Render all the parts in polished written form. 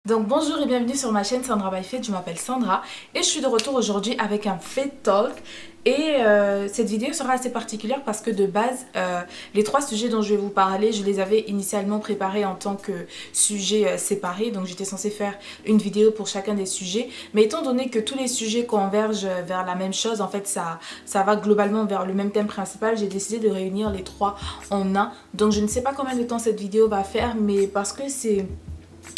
Donc bonjour et bienvenue sur ma chaîne Sandra by Faith, je m'appelle Sandra et je suis de retour aujourd'hui avec un Faith Talk. Et cette vidéo sera assez particulière parce que de base, les trois sujets dont je vais vous parler, je les avais initialement préparés en tant que sujets séparés. Donc j'étais censée faire une vidéo pour chacun des sujets. Mais étant donné que tous les sujets convergent vers la même chose, en fait ça va globalement vers le même thème principal, j'ai décidé de réunir les trois en un. Donc je ne sais pas combien de temps cette vidéo va faire, mais parce que c'est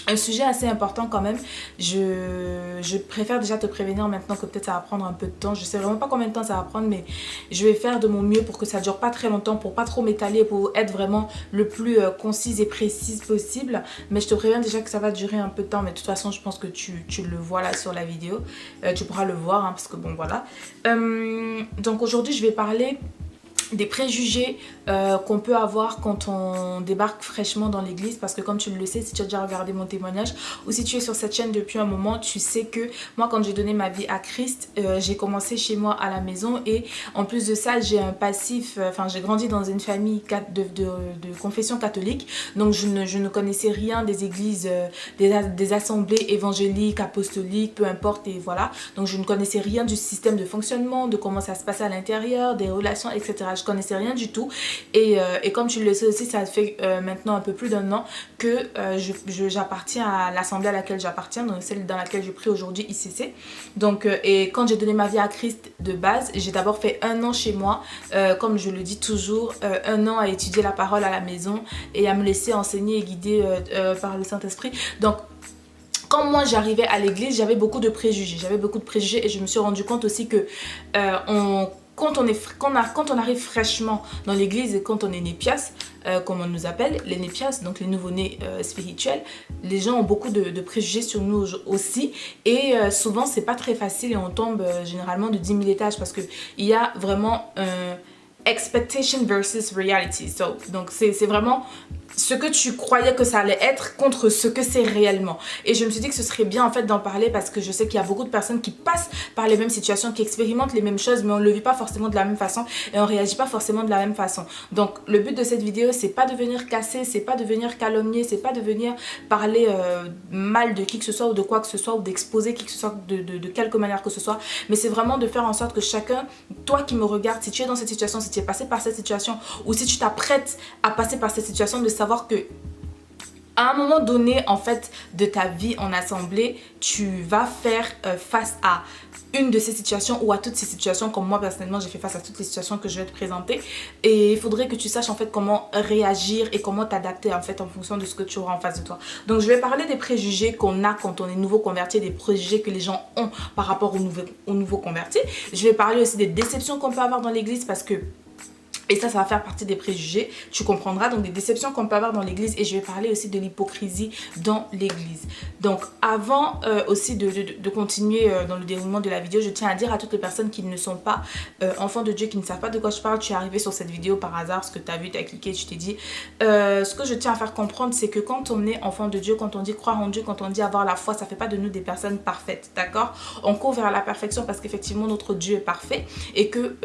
un sujet assez important quand même, je préfère déjà te prévenir maintenant que peut-être ça va prendre un peu de temps. Je sais vraiment pas combien de temps ça va prendre, mais je vais faire de mon mieux pour que ça dure pas très longtemps, pour pas trop m'étaler, pour être vraiment le plus concise et précise possible. Mais je te préviens déjà que ça va durer un peu de temps, mais de toute façon je pense que tu le vois là sur la vidéo. Tu pourras le voir hein, parce que bon voilà. Donc aujourd'hui je vais parler des préjugés qu'on peut avoir quand on débarque fraîchement dans l'église, parce que comme tu le sais, si tu as déjà regardé mon témoignage ou si tu es sur cette chaîne depuis un moment, tu sais que moi quand j'ai donné ma vie à Christ, j'ai commencé chez moi à la maison et en plus de ça j'ai un passif, enfin j'ai grandi dans une famille de confession catholique, donc je ne connaissais rien des églises, des assemblées évangéliques, apostoliques, peu importe, et voilà, donc je ne connaissais rien du système de fonctionnement, de comment ça se passe à l'intérieur, des relations, etc. Je connaissais rien du tout et comme tu le sais aussi, ça fait maintenant un peu plus d'un an que j'appartiens à l'assemblée à laquelle j'appartiens, donc celle dans laquelle je prie aujourd'hui, ICC. Donc et quand j'ai donné ma vie à Christ de base, j'ai d'abord fait un an chez moi, comme je le dis toujours, un an à étudier la parole à la maison et à me laisser enseigner et guider par le Saint-Esprit. Donc quand moi j'arrivais à l'église, j'avais beaucoup de préjugés et je me suis rendu compte aussi que quand on arrive fraîchement dans l'église et quand on est népias, comme on nous appelle, les népias, donc les nouveau-nés spirituels, les gens ont beaucoup de préjugés sur nous aussi et souvent c'est pas très facile et on tombe généralement de 10 000 étages parce qu'il y a vraiment expectation versus reality. Donc c'est vraiment ce que tu croyais que ça allait être contre ce que c'est réellement. Et je me suis dit que ce serait bien en fait d'en parler parce que je sais qu'il y a beaucoup de personnes qui passent par les mêmes situations, qui expérimentent les mêmes choses, mais on ne le vit pas forcément de la même façon et on ne réagit pas forcément de la même façon. Donc le but de cette vidéo, c'est pas de venir casser, c'est pas de venir calomnier, c'est pas de venir parler mal de qui que ce soit ou de quoi que ce soit ou d'exposer qui que ce soit de quelque manière que ce soit, mais c'est vraiment de faire en sorte que chacun, toi qui me regardes, si tu es dans cette situation, si tu es passé par cette situation ou si tu t'apprêtes à passer par cette situation, de savoir que à un moment donné en fait de ta vie en assemblée, tu vas faire face à une de ces situations ou à toutes ces situations, comme moi personnellement j'ai fait face à toutes les situations que je vais te présenter, et il faudrait que tu saches en fait comment réagir et comment t'adapter en fait en fonction de ce que tu auras en face de toi. Donc je vais parler des préjugés qu'on a quand on est nouveau converti, des préjugés que les gens ont par rapport aux nouveaux convertis. Je vais parler aussi des déceptions qu'on peut avoir dans l'église parce que et ça va faire partie des préjugés, tu comprendras, donc des déceptions qu'on peut avoir dans l'église, et je vais parler aussi de l'hypocrisie dans l'église. Donc avant aussi de continuer dans le déroulement de la vidéo, je tiens à dire à toutes les personnes qui ne sont pas enfants de Dieu, qui ne savent pas de quoi je parle, tu es arrivé sur cette vidéo par hasard, ce que tu as vu, tu as cliqué, tu t'es dit, ce que je tiens à faire comprendre, c'est que quand on est enfant de Dieu, quand on dit croire en Dieu, quand on dit avoir la foi, ça fait pas de nous des personnes parfaites, d'accord? On court vers la perfection parce qu'effectivement notre Dieu est parfait et que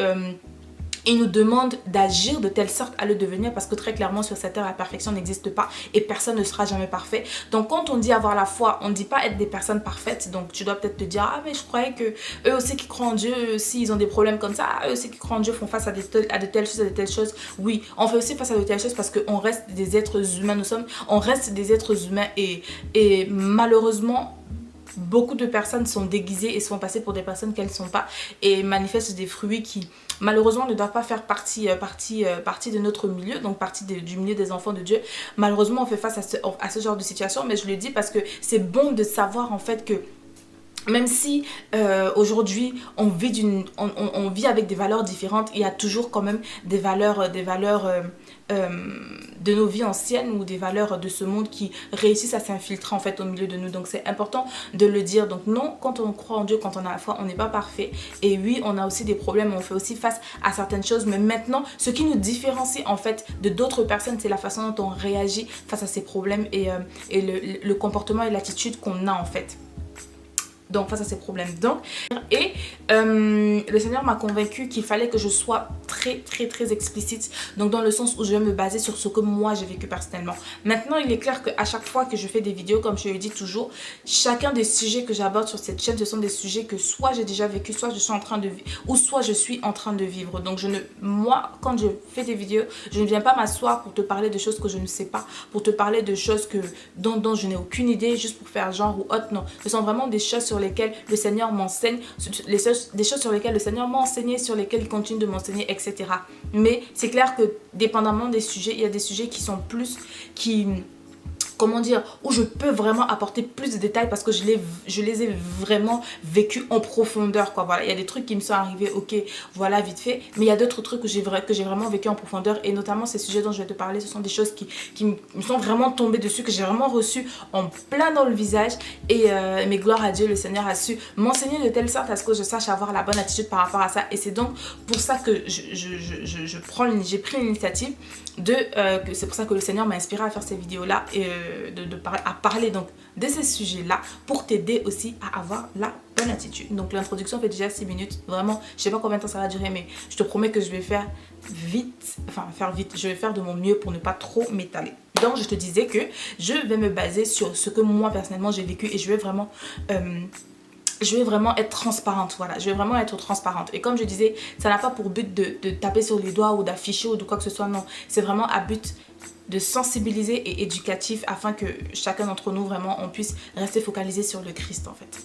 il nous demande d'agir de telle sorte à le devenir, parce que très clairement sur cette terre la perfection n'existe pas et personne ne sera jamais parfait. Donc quand on dit avoir la foi, on ne dit pas être des personnes parfaites. Donc tu dois peut-être te dire, ah mais je croyais que eux aussi qui croient en Dieu, s'ils ont des problèmes comme ça, eux aussi qui croient en Dieu font face à de telles choses. Oui, on fait aussi face à de telles choses parce qu'on reste des êtres humains, on reste des êtres humains et malheureusement beaucoup de personnes sont déguisées et sont passées pour des personnes qu'elles ne sont pas et manifestent des fruits qui malheureusement ne doivent pas faire partie de notre milieu, donc partie du milieu des enfants de Dieu. Malheureusement on fait face à ce genre de situation, mais je le dis parce que c'est bon de savoir en fait que même si aujourd'hui on vit avec des valeurs différentes, il y a toujours quand même des valeurs de nos vies anciennes ou des valeurs de ce monde qui réussissent à s'infiltrer en fait au milieu de nous. Donc c'est important de le dire. Donc non, quand on croit en Dieu, quand on a la foi, on n'est pas parfait. Et oui, on a aussi des problèmes, on fait aussi face à certaines choses. Mais maintenant, ce qui nous différencie en fait de d'autres personnes, c'est la façon dont on réagit face à ces problèmes et le comportement et l'attitude qu'on a en fait. donc face à ces problèmes. Donc, et le Seigneur m'a convaincu qu'il fallait que je sois très explicite, donc dans le sens où je vais me baser sur ce que moi j'ai vécu personnellement. Maintenant, il est clair qu'à chaque fois que je fais des vidéos, comme je le dis toujours, chacun des sujets que j'aborde sur cette chaîne, ce sont des sujets que soit j'ai déjà vécu, soit je suis en train de vivre, ou soit je suis en train de vivre. Donc moi, quand je fais des vidéos, je ne viens pas m'asseoir pour te parler de choses que je ne sais pas, pour te parler de choses dont je n'ai aucune idée, juste pour faire genre ou autre. Non, ce sont vraiment des choses sur lesquelles le Seigneur m'enseigne, des choses sur lesquelles le Seigneur m'a enseigné, sur lesquelles il continue de m'enseigner, etc. Mais c'est clair que dépendamment des sujets, il y a des sujets qui sont plus, comment dire, où je peux vraiment apporter plus de détails parce que je les ai vraiment vécus en profondeur, quoi. Voilà, il y a des trucs qui me sont arrivés, ok, voilà, vite fait, mais il y a d'autres trucs que j'ai vraiment vécu en profondeur, et notamment ces sujets dont je vais te parler, ce sont des choses qui me sont vraiment tombées dessus, que j'ai vraiment reçues en plein dans le visage, et mais gloire à Dieu, le Seigneur a su m'enseigner de telle sorte à ce que je sache avoir la bonne attitude par rapport à ça, et c'est donc pour ça que j'ai pris l'initiative c'est pour ça que le Seigneur m'a inspiré à faire ces vidéos là et à parler donc de ces sujets là pour t'aider aussi à avoir la bonne attitude. Donc l'introduction fait déjà 6 minutes, vraiment je sais pas combien de temps ça va durer, mais je te promets que je vais faire vite, je vais faire de mon mieux pour ne pas trop m'étaler. Donc je te disais que je vais me baser sur ce que moi personnellement j'ai vécu, et je vais vraiment être transparente, voilà, je vais vraiment être transparente. Et comme je disais, ça n'a pas pour but de taper sur les doigts ou d'afficher ou de quoi que ce soit, non. C'est vraiment à but de sensibiliser et éducatif afin que chacun d'entre nous, vraiment, on puisse rester focalisé sur le Christ, en fait.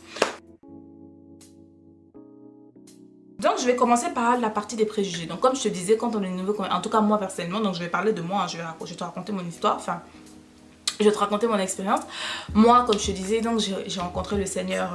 Donc je vais commencer par la partie des préjugés. Donc comme je te disais, quand on est nouveau, en tout cas moi personnellement, donc je vais parler de moi, hein, je vais te raconter mon histoire, enfin... Je vais te raconter mon expérience. Moi, comme je te disais, donc j'ai rencontré le Seigneur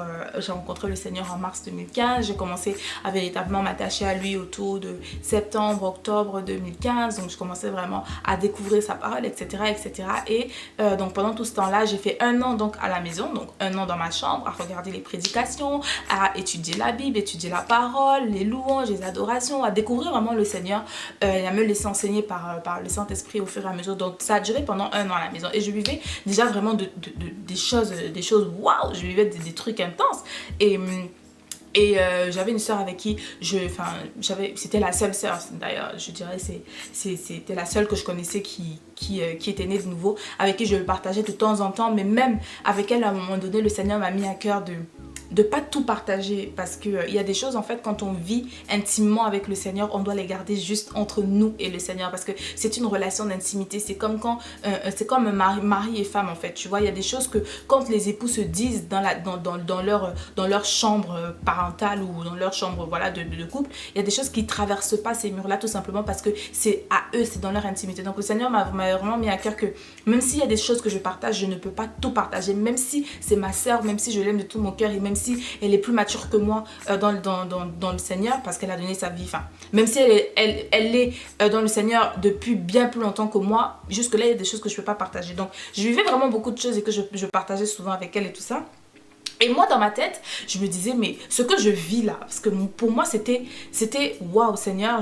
en mars 2015. J'ai commencé à véritablement m'attacher à lui autour de septembre, octobre 2015. Donc je commençais vraiment à découvrir sa parole, etc., etc. Et donc pendant tout ce temps-là, j'ai fait 1 an donc à la maison, donc 1 an dans ma chambre, à regarder les prédications, à étudier la Bible, étudier la parole, les louanges, les adorations, à découvrir vraiment le Seigneur et à me laisser enseigner par le Saint-Esprit au fur et à mesure. Donc ça a duré pendant 1 an à la maison, et je vivais déjà vraiment des choses waouh, je vivais des trucs intenses, et j'avais une soeur avec qui c'était la seule soeur d'ailleurs, je dirais, c'était la seule que je connaissais qui était née de nouveau, avec qui je le partageais de temps en temps, mais même avec elle à un moment donné le Seigneur m'a mis à cœur de pas tout partager, parce que il y a des choses en fait, quand on vit intimement avec le Seigneur, on doit les garder juste entre nous et le Seigneur, parce que c'est une relation d'intimité. C'est comme quand c'est comme mari et femme en fait, tu vois. Il y a des choses que quand les époux se disent dans leur chambre parentale ou dans leur chambre, voilà, de couple, il y a des choses qui traversent pas ces murs là, tout simplement parce que c'est à eux, c'est dans leur intimité. Donc le Seigneur m'a vraiment mis à cœur que même s'il y a des choses que je partage, je ne peux pas tout partager, même si c'est ma sœur, même si je l'aime de tout mon cœur, et même si elle est plus mature que moi dans le Seigneur, parce qu'elle a donné sa vie, enfin, même si elle est dans le Seigneur depuis bien plus longtemps que moi, jusque là il y a des choses que je ne peux pas partager. Donc je vivais vraiment beaucoup de choses et que je partageais souvent avec elle et tout ça. Et moi dans ma tête, je me disais, mais ce que je vis là, parce que pour moi c'était waouh Seigneur,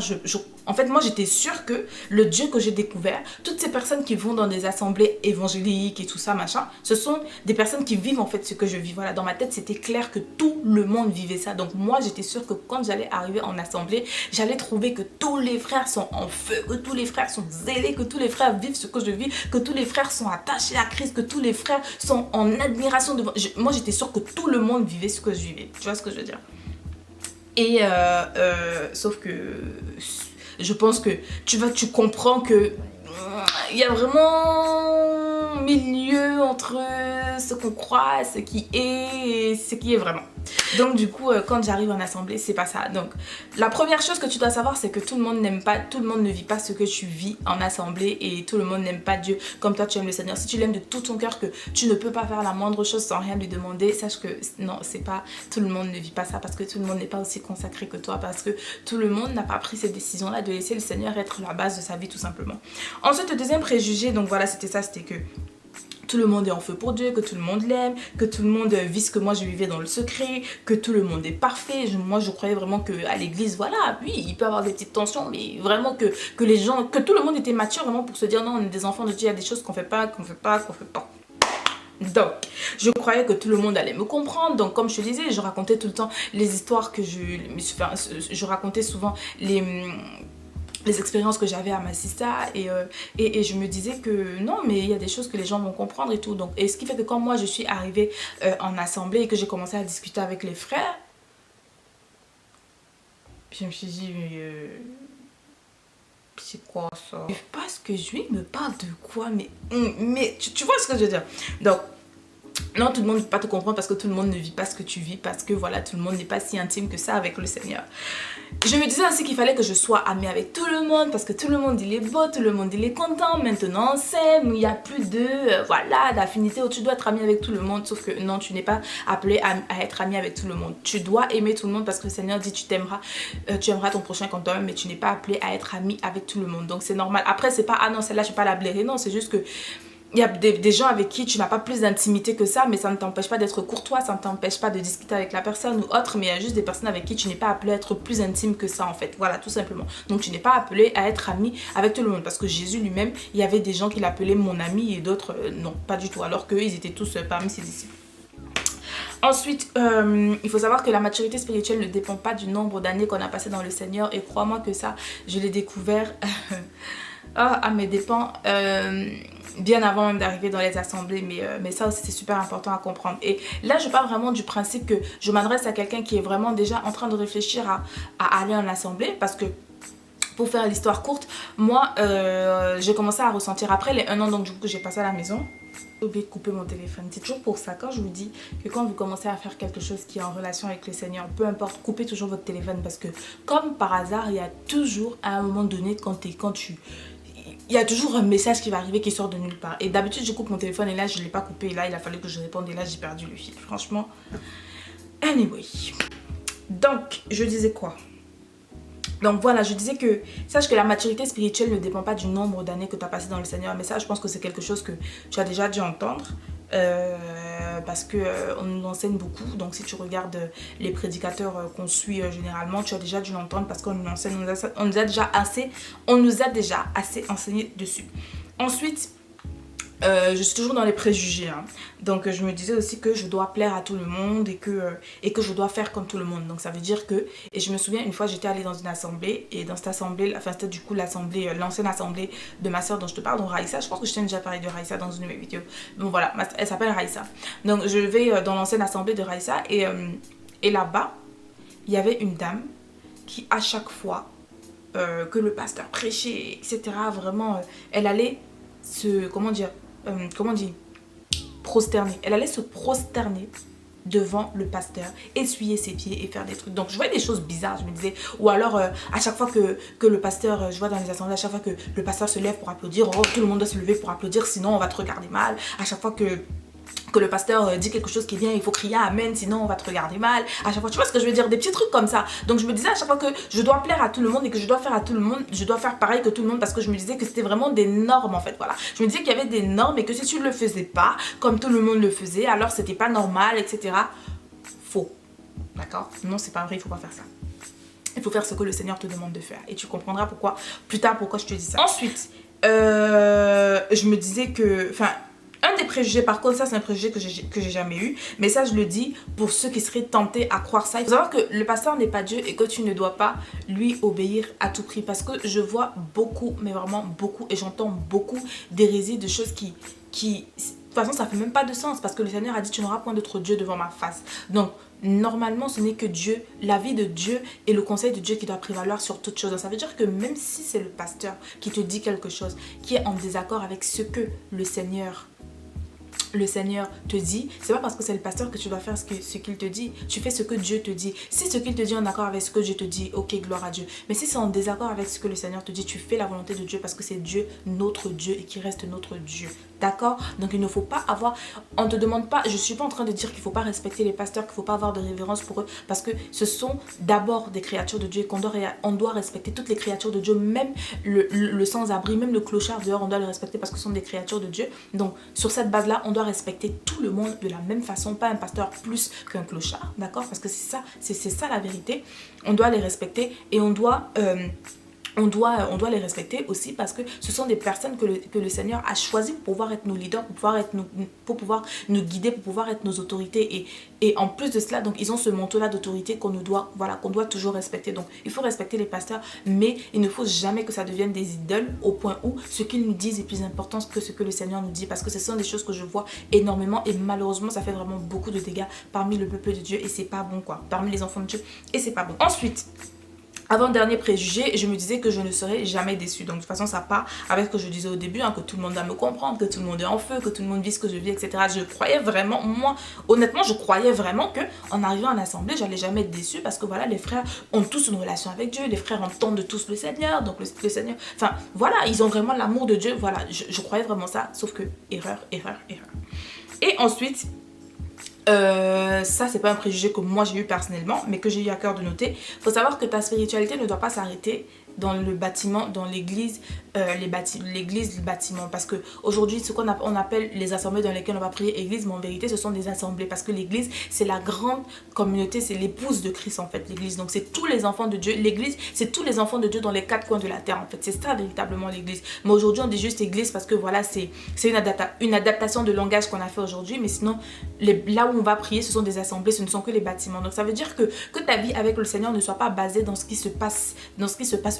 en fait moi j'étais sûre que le Dieu que j'ai découvert, toutes ces personnes qui vont dans des assemblées évangéliques et tout ça machin, ce sont des personnes qui vivent en fait ce que je vis. Voilà, dans ma tête c'était clair que tout le monde vivait ça. Donc moi j'étais sûre que quand j'allais arriver en assemblée, j'allais trouver que tous les frères sont en feu, que tous les frères sont zélés, que tous les frères vivent ce que je vis, que tous les frères sont attachés à Christ, que tous les frères sont en admiration devant... Moi j'étais sûre que tout le monde vivait ce que je vivais, tu vois ce que je veux dire. Et sauf que je pense que tu comprends que il y a vraiment milieu entre ce qu'on croit, ce qui est et ce qui est vraiment. Donc du coup quand j'arrive en assemblée, c'est pas ça. Donc la première chose que tu dois savoir, c'est que tout le monde ne vit pas ce que tu vis en assemblée, et tout le monde n'aime pas Dieu comme toi tu aimes le Seigneur. Si tu l'aimes de tout ton cœur, que tu ne peux pas faire la moindre chose sans rien lui demander, sache que non, c'est pas, tout le monde ne vit pas ça, parce que tout le monde n'est pas aussi consacré que toi, parce que tout le monde n'a pas pris cette décision là de laisser le Seigneur être la base de sa vie, tout simplement. Ensuite, le deuxième préjugé, donc voilà, c'était ça, c'était que tout le monde est en feu pour Dieu, que tout le monde l'aime, que tout le monde vit ce que moi je vivais dans le secret, que tout le monde est parfait. Moi je croyais vraiment qu'à l'église, voilà, oui, il peut y avoir des petites tensions, mais vraiment que les gens, que tout le monde était mature vraiment pour se dire non, on est des enfants de Dieu, il y a des choses qu'on fait pas. Donc, je croyais que tout le monde allait me comprendre. Donc, comme je te disais, je racontais tout le temps les histoires que enfin, je racontais souvent les expériences que j'avais à ma sista et je me disais que non, mais il y a des choses que les gens vont comprendre et tout. Donc, et ce qui fait que quand moi je suis arrivée en assemblée et que j'ai commencé à discuter avec les frères, je me suis dit, c'est quoi ça? Parce que je lui me parle de quoi? Mais tu vois ce que je veux dire? Donc, non, tout le monde ne peut pas te comprendre parce que tout le monde ne vit pas ce que tu vis, parce que voilà, tout le monde n'est pas si intime que ça avec le Seigneur. Je me disais aussi qu'il fallait que je sois amie avec tout le monde parce que tout le monde il est beau, tout le monde il est content, maintenant on s'aime, il n'y a plus de voilà, d'affinité où tu dois être amie avec tout le monde, sauf que non, tu n'es pas appelé à être amie avec tout le monde. Tu dois aimer tout le monde parce que le Seigneur dit tu t'aimeras, tu aimeras ton prochain comme toi-même, mais tu n'es pas appelé à être amie avec tout le monde. Donc c'est normal. Après c'est pas ah non, celle-là je vais pas la blairer, non, c'est juste que il y a des gens avec qui tu n'as pas plus d'intimité que ça, mais ça ne t'empêche pas d'être courtois, ça ne t'empêche pas de discuter avec la personne ou autre, mais il y a juste des personnes avec qui tu n'es pas appelé à être plus intime que ça en fait, voilà, tout simplement. Donc tu n'es pas appelé à être ami avec tout le monde, parce que Jésus lui-même, il y avait des gens qu'il appelait mon ami et d'autres non, pas du tout, alors qu'eux, ils étaient tous parmi ses disciples. Ensuite, il faut savoir que la maturité spirituelle ne dépend pas du nombre d'années qu'on a passé dans le Seigneur, et crois-moi que ça, je l'ai découvert à mes dépens, bien avant même d'arriver dans les assemblées, mais ça aussi c'est super important à comprendre. Et là je parle vraiment du principe que je m'adresse à quelqu'un qui est vraiment déjà en train de réfléchir à aller en assemblée, parce que pour faire l'histoire courte, moi j'ai commencé à ressentir après les 1 an, donc du coup j'ai passé à la maison. J'ai oublié de couper mon téléphone. C'est toujours pour ça, quand je vous dis que quand vous commencez à faire quelque chose qui est en relation avec le Seigneur, peu importe, coupez toujours votre téléphone, parce que comme par hasard, il y a toujours à un moment donné il y a toujours un message qui va arriver qui sort de nulle part. Et d'habitude, je coupe mon téléphone et là, je ne l'ai pas coupé. Et là, il a fallu que je réponde et là, j'ai perdu le fil. Franchement. Anyway. Donc, je disais quoi? Donc voilà, je disais que sache que la maturité spirituelle ne dépend pas du nombre d'années que tu as passé dans le Seigneur. Mais ça, je pense que c'est quelque chose que tu as déjà dû entendre. Parce qu'on nous enseigne beaucoup. Donc si tu regardes les prédicateurs qu'on suit généralement, tu as déjà dû l'entendre parce qu'on nous enseigne, on nous a déjà assez enseigné dessus. Ensuite, je suis toujours dans les préjugés, hein. Donc je me disais aussi que je dois plaire à tout le monde et que je dois faire comme tout le monde. Donc ça veut dire que, et je me souviens une fois j'étais allée dans une assemblée, et dans cette assemblée, enfin c'était du coup l'assemblée, l'ancienne assemblée de ma soeur dont je te parle, donc Raïssa. Je pense que je t'ai déjà parlé de Raïssa dans une de mes vidéos. Donc voilà, elle s'appelle Raïssa. Donc je vais dans l'ancienne assemblée de Raïssa, et là-bas il y avait une dame qui à chaque fois que le pasteur prêchait, etc., vraiment elle allait comment on dit, prosterner. Elle allait se prosterner devant le pasteur, essuyer ses pieds et faire des trucs. Donc je voyais des choses bizarres, je me disais, ou alors à chaque fois que le pasteur, je vois dans les assemblées, à chaque fois que le pasteur se lève pour applaudir, oh, tout le monde doit se lever pour applaudir, sinon on va te regarder mal. À chaque fois que le pasteur dit quelque chose qui est bien, il faut crier amen, sinon on va te regarder mal. À chaque fois, tu vois ce que je veux dire, des petits trucs comme ça. Donc je me disais à chaque fois que je dois plaire à tout le monde et que je dois faire à tout le monde, je dois faire pareil que tout le monde, parce que je me disais que c'était vraiment des normes en fait, voilà. Je me disais qu'il y avait des normes et que si tu ne le faisais pas comme tout le monde le faisait, alors c'était pas normal, etc. Faux, d'accord? Non, c'est pas vrai, il faut pas faire ça. Il faut faire ce que le Seigneur te demande de faire, et tu comprendras pourquoi plus tard pourquoi je te dis ça. Ensuite, je me disais que, enfin, un des préjugés, par contre, ça c'est un préjugé que j'ai jamais eu, mais ça je le dis pour ceux qui seraient tentés à croire ça. Il faut savoir que le pasteur n'est pas Dieu et que tu ne dois pas lui obéir à tout prix, parce que je vois beaucoup, mais vraiment beaucoup, et j'entends beaucoup d'hérésies, de choses qui de toute façon ça fait même pas de sens, parce que le Seigneur a dit tu n'auras point d'autre Dieu devant ma face. Donc normalement ce n'est que Dieu, l'avis de Dieu et le conseil de Dieu qui doit prévaloir sur toute chose. Ça veut dire que même si c'est le pasteur qui te dit quelque chose qui est en désaccord avec ce que le Seigneur te dit, c'est pas parce que c'est le pasteur que tu dois faire ce qu'il te dit. Tu fais ce que Dieu te dit. Si ce qu'il te dit est en accord avec ce que Dieu te dit, ok, gloire à Dieu. Mais si c'est en désaccord avec ce que le Seigneur te dit, tu fais la volonté de Dieu, parce que c'est Dieu, notre Dieu, et qui reste notre Dieu. D'accord? Donc il ne faut pas avoir, on te demande pas, je suis pas en train de dire qu'il faut pas respecter les pasteurs, qu'il faut pas avoir de révérence pour eux, parce que ce sont d'abord des créatures de Dieu, et on doit respecter toutes les créatures de Dieu, même le sans-abri, même le clochard dehors, on doit le respecter parce que ce sont des créatures de Dieu. Donc sur cette base-là, on doit respecter tout le monde de la même façon, pas un pasteur plus qu'un clochard, d'accord? Parce que c'est ça la vérité. On doit les respecter et on doit on doit les respecter aussi parce que ce sont des personnes que le Seigneur a choisies pour pouvoir être nos leaders, pour pouvoir nous guider, pour pouvoir être nos autorités. Et en plus de cela, donc ils ont ce manteau-là d'autorité qu'on doit, voilà, qu'on doit toujours respecter. Donc il faut respecter les pasteurs, mais il ne faut jamais que ça devienne des idoles au point où ce qu'ils nous disent est plus important que ce que le Seigneur nous dit. Parce que ce sont des choses que je vois énormément et malheureusement ça fait vraiment beaucoup de dégâts parmi le peuple de Dieu et c'est pas bon quoi. Parmi les enfants de Dieu et c'est pas bon. Ensuite, avant-dernier préjugé, je me disais que je ne serais jamais déçue. Donc de toute façon, ça part avec ce que je disais au début, hein, que tout le monde va me comprendre, que tout le monde est en feu, que tout le monde vit ce que je vis, etc. Je croyais vraiment, moi, honnêtement, je croyais vraiment que en arrivant en assemblée, j'allais jamais être déçue parce que voilà, les frères ont tous une relation avec Dieu, les frères entendent tous le Seigneur, donc le Seigneur, enfin voilà, ils ont vraiment l'amour de Dieu, voilà, je croyais vraiment ça, sauf que erreur. Et ensuite, ça c'est pas un préjugé que moi j'ai eu personnellement mais que j'ai eu à cœur de noter. Faut savoir que ta spiritualité ne doit pas s'arrêter dans le bâtiment, dans l'église, l'église, le bâtiment, parce que aujourd'hui ce qu'on on appelle les assemblées dans lesquelles on va prier église, mais en vérité ce sont des assemblées parce que l'église c'est la grande communauté, c'est l'épouse de Christ en fait, l'église. Donc c'est tous les enfants de Dieu, l'église c'est tous les enfants de Dieu dans les quatre coins de la terre en fait, c'est ça véritablement l'église. Mais aujourd'hui on dit juste église parce que voilà, c'est une adaptation de langage qu'on a fait aujourd'hui, mais sinon là où on va prier ce sont des assemblées, ce ne sont que les bâtiments. Donc ça veut dire que ta vie avec le Seigneur ne soit pas basée dans ce qui se passe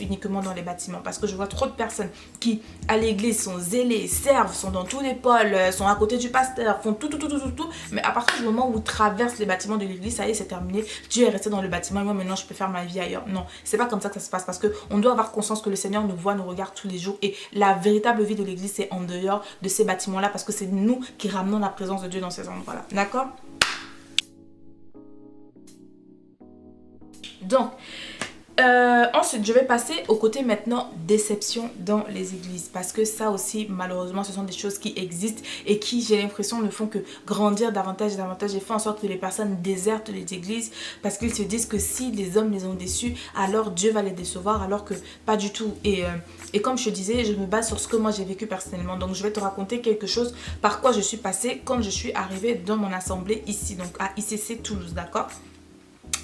uniquement dans les bâtiments, parce que je vois trop de personnes qui à l'église sont zélées, servent, sont dans tous les pôles, sont à côté du pasteur, font tout, mais à partir du moment où ils traversent les bâtiments de l'église, ça y est, c'est terminé, Dieu est resté dans le bâtiment et moi maintenant je peux faire ma vie ailleurs. Non, c'est pas comme ça que ça se passe, parce que on doit avoir conscience que le Seigneur nous voit, nous regarde tous les jours et la véritable vie de l'église c'est en dehors de ces bâtiments là, parce que c'est nous qui ramenons la présence de Dieu dans ces endroits là, d'accord? Donc ensuite, je vais passer au côté maintenant déception dans les églises, parce que ça aussi, malheureusement, ce sont des choses qui existent et qui, j'ai l'impression, ne font que grandir davantage et davantage et font en sorte que les personnes désertent les églises parce qu'ils se disent que si les hommes les ont déçus, alors Dieu va les décevoir, alors que pas du tout. Et comme je te disais, je me base sur ce que moi j'ai vécu personnellement. Donc, je vais te raconter quelque chose par quoi je suis passée quand je suis arrivée dans mon assemblée ici, donc à ICC Toulouse, d'accord?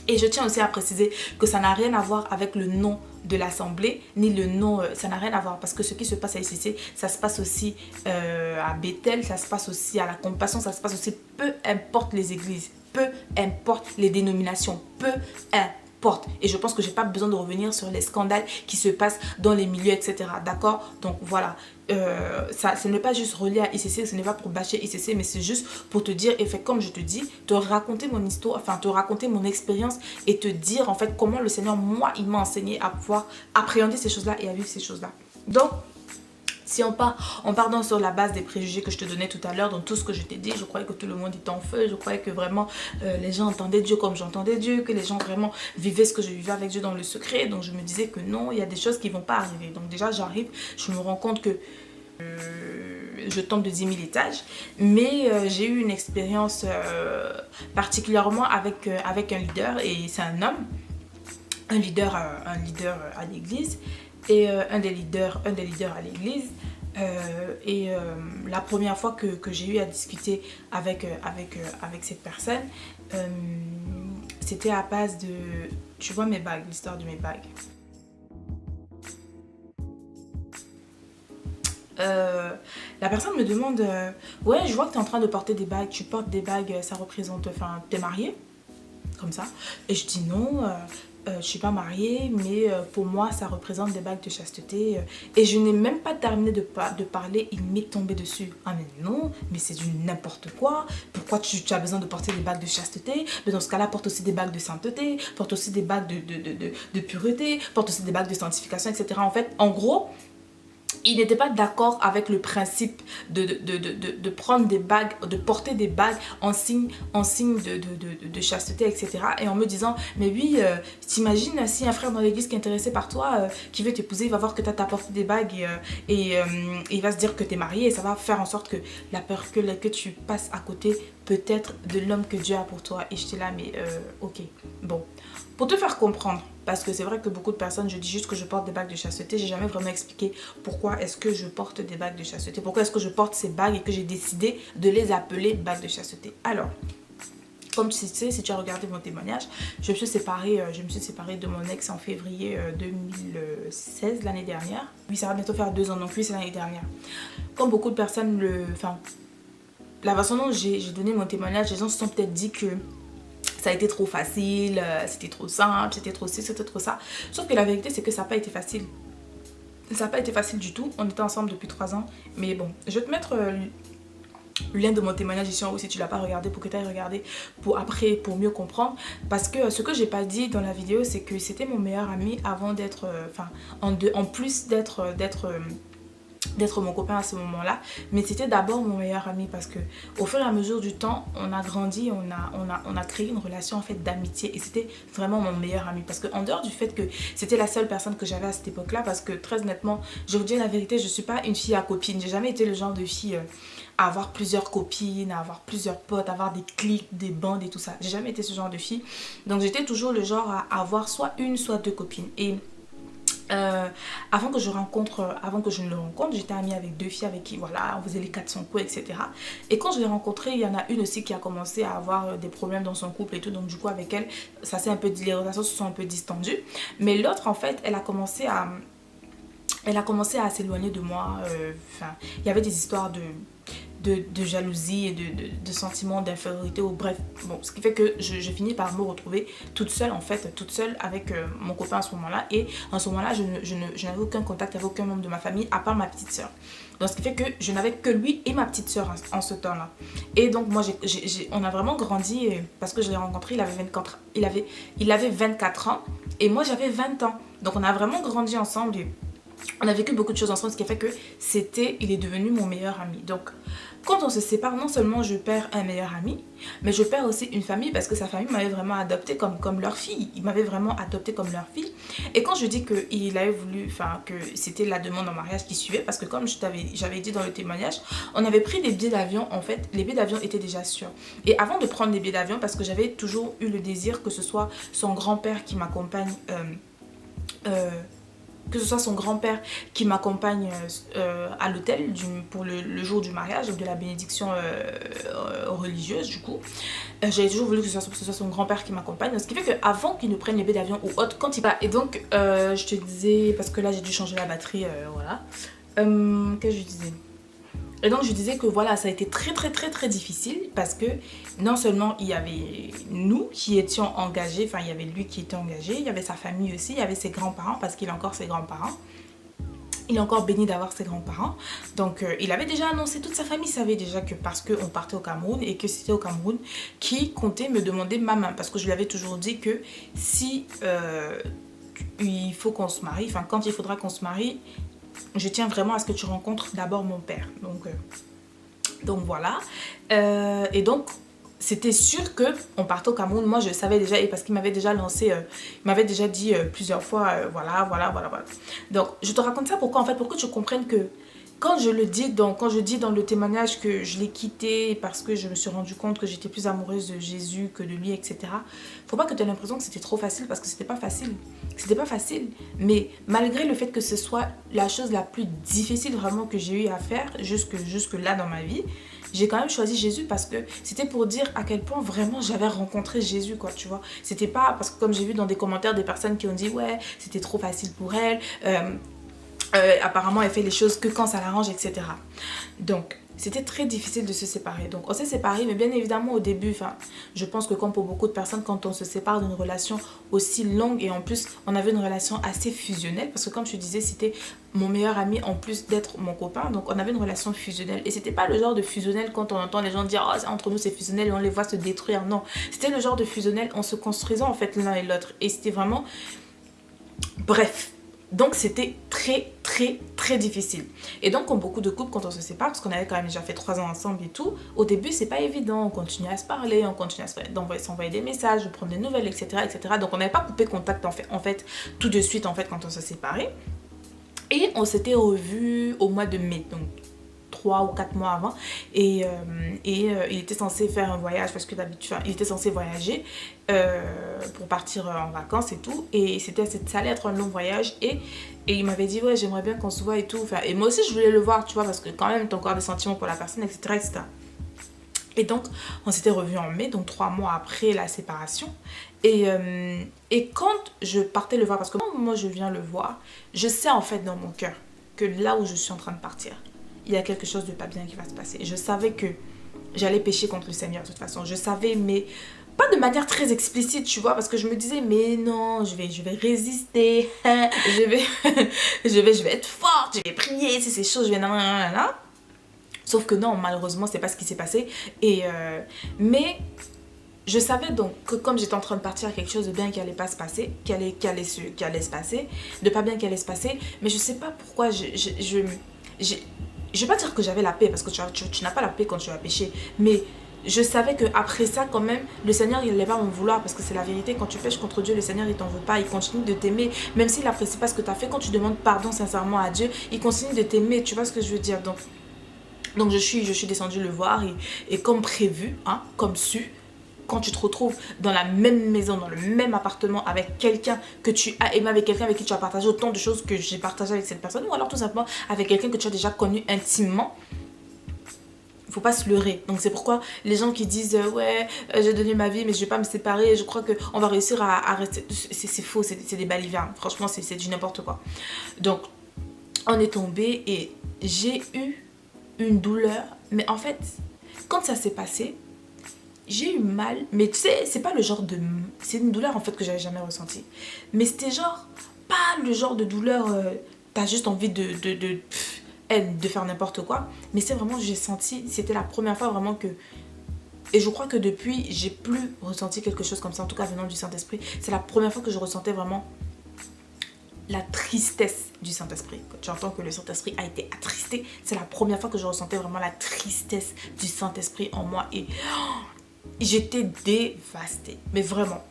Et je tiens aussi à préciser que ça n'a rien à voir avec le nom de l'assemblée, ni le nom, ça n'a rien à voir, parce que ce qui se passe à ICC, ça se passe aussi à Bethel, ça se passe aussi à la Compassion, ça se passe aussi, peu importe les églises, peu importe les dénominations, peu importe. Et je pense que j'ai pas besoin de revenir sur les scandales qui se passent dans les milieux, etc. D'accord? Donc voilà, ça, ce n'est pas juste relié à ICC, ce n'est pas pour bâcher ICC, mais c'est juste pour te dire, et fait comme je te dis, te raconter mon histoire, enfin te raconter mon expérience et te dire en fait comment le Seigneur, moi, il m'a enseigné à pouvoir appréhender ces choses-là et à vivre ces choses-là. Donc, si on part donc sur la base des préjugés que je te donnais tout à l'heure, dans tout ce que je t'ai dit, je croyais que tout le monde était en feu, je croyais que vraiment les gens entendaient Dieu comme j'entendais Dieu, que les gens vraiment vivaient ce que je vivais avec Dieu dans le secret. Donc je me disais que non, il y a des choses qui ne vont pas arriver. Donc déjà j'arrive, je me rends compte que je tombe de 10 000 étages, mais j'ai eu une expérience particulièrement avec un leader, et c'est un homme, un leader à l'église. Et un des leaders à l'église. La première fois que j'ai eu à discuter avec cette personne, c'était à base de, tu vois mes bagues, l'histoire de mes bagues. La personne me demande, ouais, je vois que tu es en train de porter des bagues, tu portes des bagues, ça représente, enfin, t'es mariée? Comme ça. Et je dis non, je suis pas mariée, mais pour moi ça représente des bagues de chasteté. Et je n'ai même pas terminé de parler, il m'est tombé dessus. Ah mais non, mais c'est du n'importe quoi. Pourquoi tu as besoin de porter des bagues de chasteté? Mais dans ce cas-là, porte aussi des bagues de sainteté, porte aussi des bagues de pureté, porte aussi des bagues de sanctification, etc. En fait, en gros, il n'était pas d'accord avec le principe de prendre des bagues, de porter des bagues en signe de chasteté, etc. Et en me disant, mais oui, t'imagines si un frère dans l'église qui est intéressé par toi, qui veut t'épouser, il va voir que tu as porté des bagues et il va se dire que tu es mariée, et ça va faire en sorte que la peur que tu passes à côté peut-être de l'homme que Dieu a pour toi. Et j'étais là, mais ok, bon. Pour te faire comprendre, parce que c'est vrai que beaucoup de personnes, je dis juste que je porte des bagues de chasteté, j'ai jamais vraiment expliqué pourquoi est-ce que je porte des bagues de chasteté, pourquoi est-ce que je porte ces bagues et que j'ai décidé de les appeler bagues de chasteté. Alors, Comme tu sais, si tu as regardé mon témoignage, je me suis séparée de mon ex en février 2016, l'année dernière. Oui, ça va bientôt faire 2 ans, donc oui, c'est l'année dernière. Comme beaucoup de personnes Enfin, la façon dont j'ai donné mon témoignage, les gens se sont peut-être dit que ça a été trop facile, c'était trop simple, c'était trop ci, c'était trop ça. Sauf que la vérité, c'est que ça n'a pas été facile. Ça n'a pas été facile du tout. On était ensemble depuis 3 ans. Mais bon, je vais te mettre le lien de mon témoignage ici en haut si tu ne l'as pas regardé, pour que tu ailles regarder pour mieux comprendre. Parce que ce que j'ai pas dit dans la vidéo, c'est que c'était mon meilleur ami avant d'être... en plus d'être mon copain à ce moment-là, mais c'était d'abord mon meilleur ami parce que au fur et à mesure du temps, on a grandi, on a créé une relation en fait d'amitié et c'était vraiment mon meilleur ami parce que en dehors du fait que c'était la seule personne que j'avais à cette époque-là, parce que très honnêtement, je vous dis la vérité, je suis pas une fille à copine, j'ai jamais été le genre de fille à avoir plusieurs copines, à avoir plusieurs potes, à avoir des cliques, des bandes et tout ça. J'ai jamais été ce genre de fille, donc j'étais toujours le genre à avoir soit une, soit deux copines. Et avant que je ne le rencontre, j'étais amie avec 2 filles avec qui, voilà, on faisait les 400 coups, etc. Et quand je l'ai rencontrée, il y en a une aussi qui a commencé à avoir des problèmes dans son couple et tout. Donc du coup, avec elle, les relations se sont un peu distendues. Mais l'autre, en fait, elle a commencé à s'éloigner de moi. Il y avait des histoires de jalousie et de sentiments d'infériorité, ou bref, bon, ce qui fait que je finis par me retrouver toute seule en fait, toute seule avec mon copain à ce moment-là. Et en ce moment-là, je n'avais aucun contact avec aucun membre de ma famille à part ma petite soeur. Donc ce qui fait que je n'avais que lui et ma petite soeur en ce temps-là. Et donc moi, on a vraiment grandi parce que je l'ai rencontré, il avait 24 ans et moi j'avais 20 ans. Donc on a vraiment grandi ensemble et on a vécu beaucoup de choses ensemble, ce qui a fait que il est devenu mon meilleur ami. Donc, quand on se sépare, non seulement je perds un meilleur ami, mais je perds aussi une famille parce que sa famille m'avait vraiment adoptée comme leur fille. Il m'avait vraiment adoptée comme leur fille. Et quand je dis qu'il avait voulu, que c'était la demande en mariage qui suivait, parce que comme j'avais dit dans le témoignage, on avait pris des billets d'avion, en fait, les billets d'avion étaient déjà sûrs. Et avant de prendre les billets d'avion, parce que j'avais toujours eu le désir que ce soit son grand-père qui m'accompagne, à l'hôtel pour le jour du mariage, de la bénédiction religieuse du coup. J'avais toujours voulu que ce soit son grand-père qui m'accompagne, ce qui fait qu'avant qu'il ne prenne les billets d'avion ou autre, quand il va... Et donc je te disais, parce que là j'ai dû changer la batterie, voilà. Qu'est-ce que je disais? Et donc je disais que voilà, ça a été très difficile parce que non seulement il y avait nous qui étions engagés, il y avait lui qui était engagé, il y avait sa famille aussi, il y avait ses grands-parents parce qu'il a encore ses grands-parents. Il est encore béni d'avoir ses grands-parents. Donc il avait déjà annoncé, toute sa famille savait déjà que parce qu'on partait au Cameroun et que c'était au Cameroun qui comptait me demander ma main. Parce que je lui avais toujours dit que si il faut qu'on se marie, quand il faudra qu'on se marie, je tiens vraiment à ce que tu rencontres d'abord mon père. Donc voilà. Et donc c'était sûr qu'on partait au Cameroun. Moi je savais déjà, et parce qu'il m'avait déjà lancé, il m'avait déjà dit plusieurs fois, voilà. Donc je te raconte ça pourquoi, en fait, pour que tu comprennes que quand je dis dans le témoignage que je l'ai quitté parce que je me suis rendu compte que j'étais plus amoureuse de Jésus que de lui, etc. Faut pas que tu aies l'impression que c'était trop facile, parce que c'était pas facile. C'était pas facile. Mais malgré le fait que ce soit la chose la plus difficile vraiment que j'ai eu à faire jusque là dans ma vie, j'ai quand même choisi Jésus parce que c'était pour dire à quel point vraiment j'avais rencontré Jésus, quoi, tu vois. C'était pas parce que, comme j'ai vu dans des commentaires des personnes qui ont dit ouais, c'était trop facile pour elle, apparemment elle fait les choses que quand ça l'arrange, etc. Donc c'était très difficile de se séparer. Donc on s'est séparés, mais bien évidemment au début, je pense que comme pour beaucoup de personnes, quand on se sépare d'une relation aussi longue, et en plus on avait une relation assez fusionnelle, parce que comme je te disais, c'était mon meilleur ami en plus d'être mon copain, donc on avait une relation fusionnelle. Et c'était pas le genre de fusionnel quand on entend les gens dire oh, entre nous c'est fusionnel et on les voit se détruire. Non, c'était le genre de fusionnel en se construisant en fait l'un et l'autre. Et c'était vraiment... Bref. Donc c'était très difficile. Et donc comme beaucoup de couples, quand on se sépare, parce qu'on avait quand même déjà fait 3 ans ensemble et tout, au début c'est pas évident, on continue à se parler, on continue à s'envoyer des messages, de prendre des nouvelles, etc. Donc on n'avait pas coupé contact en fait tout de suite en fait quand on se séparait. Et on s'était revus au mois de mai, donc 3 ou 4 mois avant, et il était censé faire un voyage, parce que d'habitude il était censé voyager pour partir en vacances et tout, et ça allait être un long voyage, et il m'avait dit ouais, j'aimerais bien qu'on se voit et tout, et moi aussi je voulais le voir, tu vois, parce que quand même t'as encore des sentiments pour la personne, etc. Et donc, on s'était revus en mai, donc 3 mois après la séparation. Et quand je partais le voir, parce que moi je viens le voir, je sais en fait dans mon cœur que là où je suis en train de partir, il y a quelque chose de pas bien qui va se passer. Je savais que j'allais pécher contre le Seigneur de toute façon. Je savais, mais pas de manière très explicite, tu vois, parce que je me disais, mais non, je vais résister, je vais, je vais être forte, je vais prier, si c'est chaud, je vais nanana. Sauf que non, malheureusement, c'est pas ce qui s'est passé. Mais je savais donc que comme j'étais en train de partir à quelque chose de bien qui allait pas se passer, qui allait se passer, de pas bien qui allait se passer, mais je sais pas pourquoi je vais pas dire que j'avais la paix, parce que tu n'as pas la paix quand tu as péché, mais je savais qu'après ça, quand même, le Seigneur, il n'allait pas m'en vouloir, parce que c'est la vérité. Quand tu pêches contre Dieu, le Seigneur, il t'en veut pas. Il continue de t'aimer, même s'il n'apprécie pas ce que tu as fait. Quand tu demandes pardon sincèrement à Dieu, il continue de t'aimer. Tu vois ce que je veux dire? Donc je suis descendue le voir, et comme prévu, hein, comme su, quand tu te retrouves dans la même maison, dans le même appartement avec quelqu'un que tu as aimé, avec quelqu'un avec qui tu as partagé autant de choses que j'ai partagé avec cette personne, ou alors tout simplement avec quelqu'un que tu as déjà connu intimement, il faut pas se leurrer. Donc c'est pourquoi les gens qui disent ouais, j'ai donné ma vie mais je vais pas me séparer, je crois qu'on va réussir à rester, c'est faux, c'est des balivernes. Franchement, c'est du n'importe quoi. Donc on est tombé et j'ai eu une douleur, mais en fait quand ça s'est passé, j'ai eu mal, mais tu sais, c'est pas le genre de... C'est une douleur en fait que j'avais jamais ressentie. Mais c'était genre, pas le genre de douleur, t'as juste envie de faire n'importe quoi. Mais c'est vraiment, j'ai senti, c'était la première fois vraiment que... Et je crois que depuis, j'ai plus ressenti quelque chose comme ça, en tout cas venant du Saint-Esprit. C'est la première fois que je ressentais vraiment la tristesse du Saint-Esprit. Quand tu entends que le Saint-Esprit a été attristé, c'est la première fois que je ressentais vraiment la tristesse du Saint-Esprit en moi. Et j'étais dévastée, mais vraiment.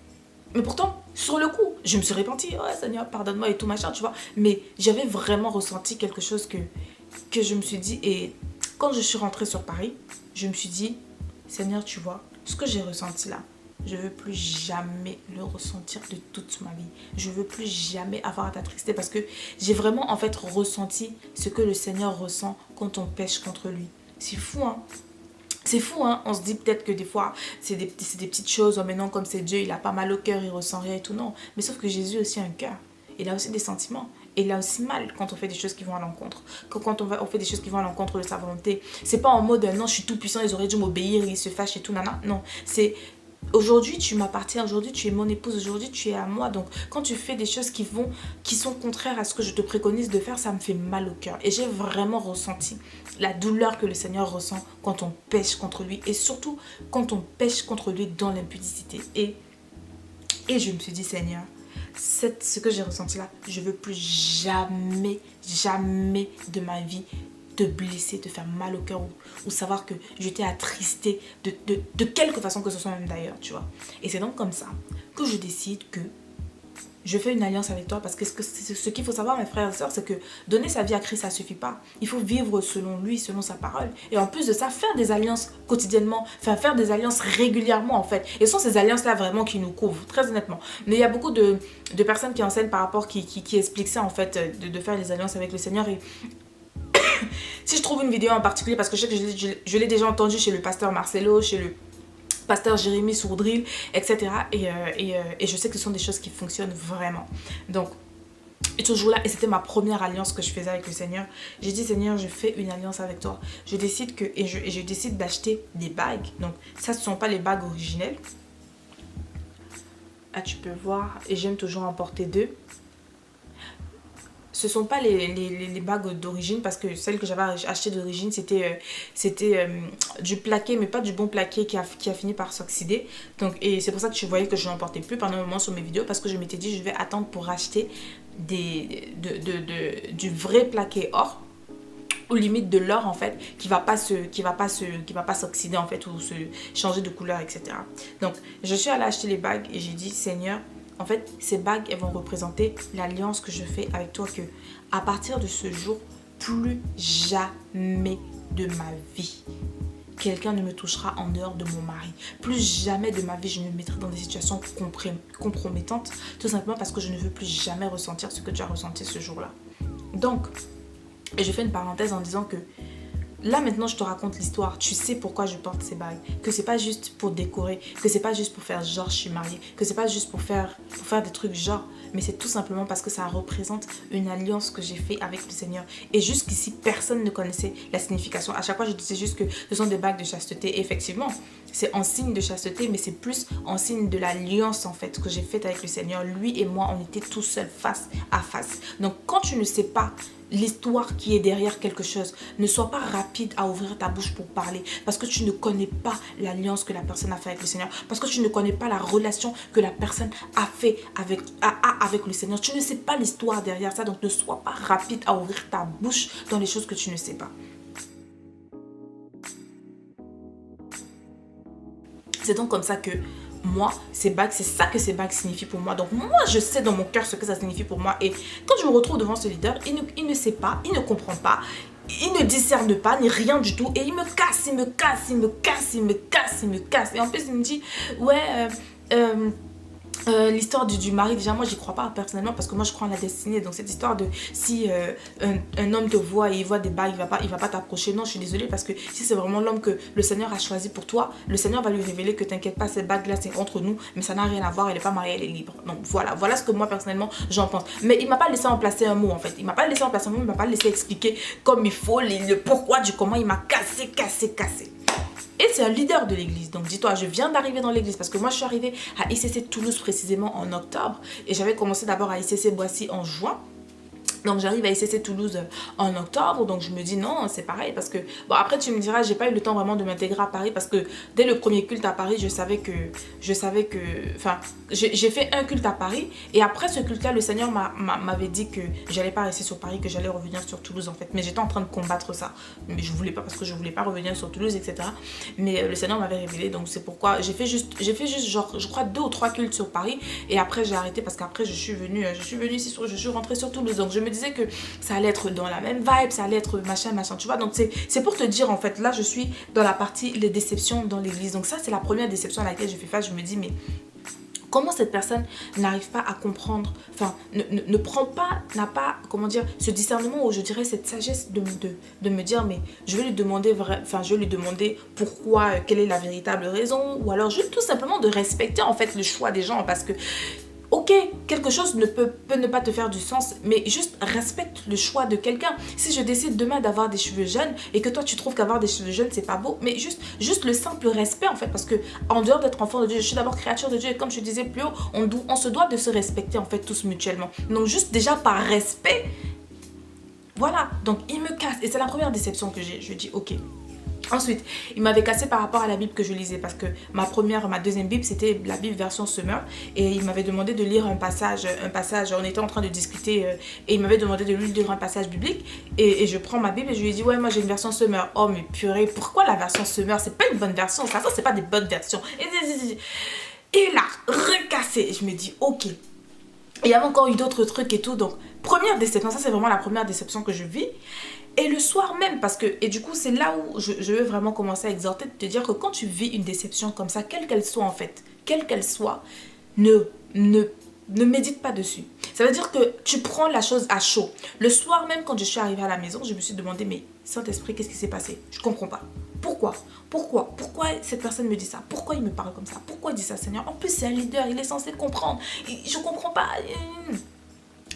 Mais pourtant, sur le coup, je me suis repentie. Ouais, Seigneur, pardonne-moi et tout machin, tu vois. Mais j'avais vraiment ressenti quelque chose que je me suis dit. Et quand je suis rentrée sur Paris, je me suis dit, Seigneur, tu vois, ce que j'ai ressenti là, je veux plus jamais le ressentir de toute ma vie. Je veux plus jamais avoir à t'attrister, parce que j'ai vraiment en fait ressenti ce que le Seigneur ressent quand on pêche contre lui. C'est fou, hein. C'est fou, hein. On se dit peut-être que des fois, c'est des petites choses. Oh, mais non, comme c'est Dieu, il a pas mal au cœur, il ressent rien et tout. Non. Mais sauf que Jésus a aussi un cœur. Il a aussi des sentiments. Et il a aussi mal quand on fait des choses qui vont à l'encontre. Quand on fait des choses qui vont à l'encontre de sa volonté. C'est pas en mode, non, je suis tout puissant, ils auraient dû m'obéir, ils se fâchent et tout, nana. Non. C'est... Aujourd'hui, tu m'appartiens, aujourd'hui, tu es mon épouse, aujourd'hui, tu es à moi. Donc, quand tu fais des choses qui sont contraires à ce que je te préconise de faire, ça me fait mal au cœur. Et j'ai vraiment ressenti la douleur que le Seigneur ressent quand on pêche contre lui. Et surtout, quand on pêche contre lui dans l'impudicité. Et je me suis dit, Seigneur, ce que j'ai ressenti là, je veux plus jamais, jamais de ma vie te blesser, te faire mal au cœur, ou savoir que je t'ai attristé de quelque façon que ce soit, même d'ailleurs, tu vois. Et c'est donc comme ça que je décide que je fais une alliance avec toi, parce que ce qu'il faut savoir, mes frères et sœurs, c'est que donner sa vie à Christ, ça suffit pas. Il faut vivre selon lui, selon sa parole. Et en plus de ça, faire des alliances quotidiennement, faire des alliances régulièrement en fait. Et ce sont ces alliances-là vraiment qui nous couvrent, très honnêtement. Mais il y a beaucoup de personnes qui enseignent par rapport, qui expliquent ça en fait, de faire des alliances avec le Seigneur. Et si je trouve une vidéo en particulier, parce que je sais que je l'ai déjà entendu chez le pasteur Marcelo, chez le pasteur Jérémy Sourdril, etc. Et je sais que ce sont des choses qui fonctionnent vraiment. Donc, et toujours là, et c'était ma première alliance que je faisais avec le Seigneur. J'ai dit, Seigneur, je fais une alliance avec toi. Je décide je décide d'acheter des bagues. Donc, ça, ce ne sont pas les bagues originelles. Ah, tu peux voir. Et j'aime toujours en porter deux. Ce ne sont pas les bagues d'origine, parce que celles que j'avais achetées d'origine, c'était du plaqué, mais pas du bon plaqué, qui a fini par s'oxyder. Donc, et c'est pour ça que tu voyais que je n'en portais plus pendant un moment sur mes vidéos, parce que je m'étais dit, je vais attendre pour acheter du vrai plaqué or, ou limite de l'or en fait, qui va pas s'oxyder en fait, ou se changer de couleur, etc. Donc, je suis allée acheter les bagues et j'ai dit, Seigneur, en fait, ces bagues, elles vont représenter l'alliance que je fais avec toi, que à partir de ce jour, plus jamais de ma vie, quelqu'un ne me touchera en dehors de mon mari. Plus jamais de ma vie, je me mettrai dans des situations compromettantes, tout simplement parce que je ne veux plus jamais ressentir ce que tu as ressenti ce jour-là. Donc, et je fais une parenthèse en disant que là maintenant je te raconte l'histoire, tu sais pourquoi je porte ces bagues, que c'est pas juste pour décorer, que c'est pas juste pour faire genre je suis mariée, que c'est pas juste pour faire des trucs genre, mais c'est tout simplement parce que ça représente une alliance que j'ai fait avec le Seigneur. Et jusqu'ici personne ne connaissait la signification. À chaque fois je disais juste que ce sont des bagues de chasteté. Et effectivement c'est en signe de chasteté, mais c'est plus en signe de l'alliance en fait que j'ai faite avec le Seigneur. Lui et moi on était tout seuls face à face. Donc quand tu ne sais pas l'histoire qui est derrière quelque chose, ne sois pas rapide à ouvrir ta bouche pour parler, parce que tu ne connais pas l'alliance que la personne a fait avec le Seigneur, parce que tu ne connais pas la relation que la personne a fait avec le Seigneur. Tu ne sais pas l'histoire derrière ça, donc ne sois pas rapide à ouvrir ta bouche dans les choses que tu ne sais pas. C'est donc comme ça que moi, ces bagues, c'est ça que ces bagues signifient pour moi. Donc moi, je sais dans mon cœur ce que ça signifie pour moi. Et quand je me retrouve devant ce leader, il ne sait pas, il ne comprend pas, il ne discerne pas, ni rien du tout. Et il me casse, il me casse, il me casse, il me casse, il me casse. Et en plus, il me dit, ouais, l'histoire du mari, déjà moi j'y crois pas personnellement, parce que moi je crois en la destinée. Donc cette histoire de si un homme te voit et il voit des bagues, il va pas t'approcher, non, je suis désolée, parce que si c'est vraiment l'homme que le Seigneur a choisi pour toi, le Seigneur va lui révéler que t'inquiète pas, cette bague là c'est entre nous, mais ça n'a rien à voir, elle est pas mariée, elle est libre. Donc voilà ce que moi personnellement j'en pense. Mais il m'a pas laissé en placer un mot en fait, il m'a pas laissé en placer un mot, il m'a pas laissé expliquer comme il faut le pourquoi du comment. Il m'a cassé. Et c'est un leader de l'église. Donc dis-toi, je viens d'arriver dans l'église, parce que moi je suis arrivée à ICC Toulouse précisément en octobre. Et j'avais commencé d'abord à ICC Boissy en juin. Donc j'arrive à ICC Toulouse en octobre, donc je me dis non, c'est pareil, parce que bon, après tu me diras, j'ai pas eu le temps vraiment de m'intégrer à Paris, parce que dès le premier culte à Paris, je savais que enfin j'ai fait un culte à Paris, et après ce culte là le Seigneur m'avait dit que j'allais pas rester sur Paris, que j'allais revenir sur Toulouse en fait. Mais j'étais en train de combattre ça, mais je voulais pas, parce que je voulais pas revenir sur Toulouse, etc. Mais le Seigneur m'avait révélé, donc c'est pourquoi j'ai fait juste genre je crois 2 ou 3 cultes sur Paris, et après j'ai arrêté, parce qu'après je suis venue ici, je suis rentrée sur Toulouse. Donc je me disais que ça allait être dans la même vibe, ça allait être machin, tu vois. Donc c'est pour te dire en fait, là je suis dans la partie les déceptions dans l'église. Donc ça c'est la première déception à laquelle je fais face. Je me dis mais comment cette personne n'arrive pas à comprendre, enfin ne prend pas, n'a pas, comment dire, ce discernement, ou je dirais cette sagesse de me dire mais je vais lui demander pourquoi, quelle est la véritable raison, ou alors juste tout simplement de respecter en fait le choix des gens, parce que ok, quelque chose peut ne pas te faire du sens, mais juste respecte le choix de quelqu'un. Si je décide demain d'avoir des cheveux jaunes et que toi tu trouves qu'avoir des cheveux jaunes c'est pas beau, mais juste le simple respect en fait, parce que en dehors d'être enfant de Dieu, je suis d'abord créature de Dieu, et comme je disais plus haut, on se doit de se respecter en fait tous mutuellement. Donc juste déjà par respect, voilà. Donc il me casse, et c'est la première déception que j'ai. Je dis ok. Ensuite, il m'avait cassé par rapport à la Bible que je lisais, parce que ma deuxième Bible, c'était la Bible version Semeur, et il m'avait demandé de lire un passage, on était en train de discuter, et il m'avait demandé de lui lire un passage biblique, et je prends ma Bible et je lui ai dit, ouais, moi j'ai une version Semeur. Oh mais purée, pourquoi la version Semeur? C'est pas une bonne version, ça c'est pas des bonnes versions. Et là, recassé, je me dis, ok. Et il y avait encore eu d'autres trucs et tout, donc première déception, ça c'est vraiment la première déception que je vis. Et le soir même, parce que, et du coup c'est là où je veux vraiment commencer à exhorter, de te dire que quand tu vis une déception comme ça, quelle qu'elle soit en fait, quelle qu'elle soit, ne médite pas dessus. Ça veut dire que tu prends la chose à chaud. Le soir même, quand je suis arrivée à la maison, je me suis demandé, mais Saint-Esprit, qu'est-ce qui s'est passé? Je comprends pas. Pourquoi cette personne me dit ça? Pourquoi il me parle comme ça? Pourquoi il dit ça, Seigneur? En plus c'est un leader, il est censé comprendre. Je comprends pas.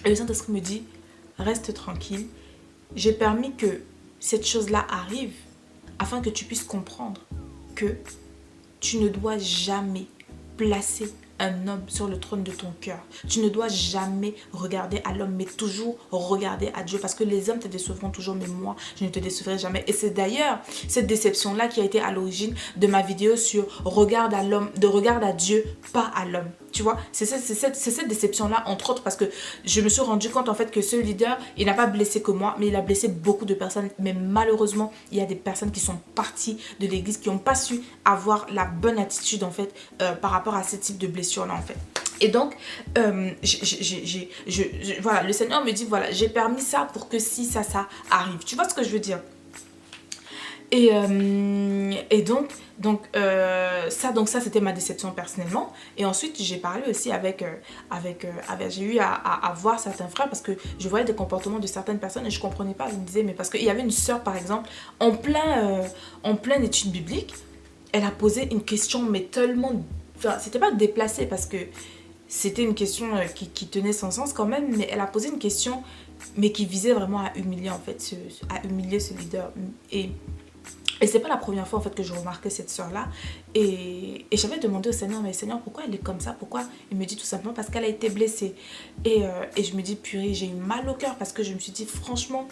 Et le Saint-Esprit me dit, reste tranquille. J'ai permis que cette chose-là arrive afin que tu puisses comprendre que tu ne dois jamais placer un homme sur le trône de ton cœur. Tu ne dois jamais regarder à l'homme, mais toujours regarder à Dieu, parce que les hommes te décevront toujours, mais moi, je ne te décevrai jamais. Et c'est d'ailleurs cette déception-là qui a été à l'origine de ma vidéo sur regarde à l'homme, de regarde à Dieu, pas à l'homme. Tu vois, c'est cette déception-là, entre autres, parce que je me suis rendu compte en fait que ce leader, il n'a pas blessé que moi, mais il a blessé beaucoup de personnes. Mais malheureusement, il y a des personnes qui sont parties de l'église, qui n'ont pas su avoir la bonne attitude en fait par rapport à ce type de blessure-là en fait. Et donc, voilà, le Seigneur me dit, voilà, j'ai permis ça pour que si ça arrive. Tu vois ce que je veux dire? Donc ça c'était ma déception personnellement. Et ensuite j'ai parlé aussi j'ai eu à voir certains frères parce que je voyais des comportements de certaines personnes et je comprenais pas. Je me disais mais parce qu'il y avait une sœur par exemple en pleine étude biblique, elle a posé une question mais tellement, enfin c'était pas déplacé parce que c'était une question qui tenait son sens quand même, mais elle a posé une question mais qui visait vraiment à humilier en fait à humilier ce leader. Et c'est pas la première fois en fait que je remarquais cette sœur là. Et j'avais demandé au Seigneur, mais Seigneur, pourquoi elle est comme ça? Pourquoi? Il me dit tout simplement parce qu'elle a été blessée. Et je me dis, purée, j'ai eu mal au cœur parce que je me suis dit, franchement,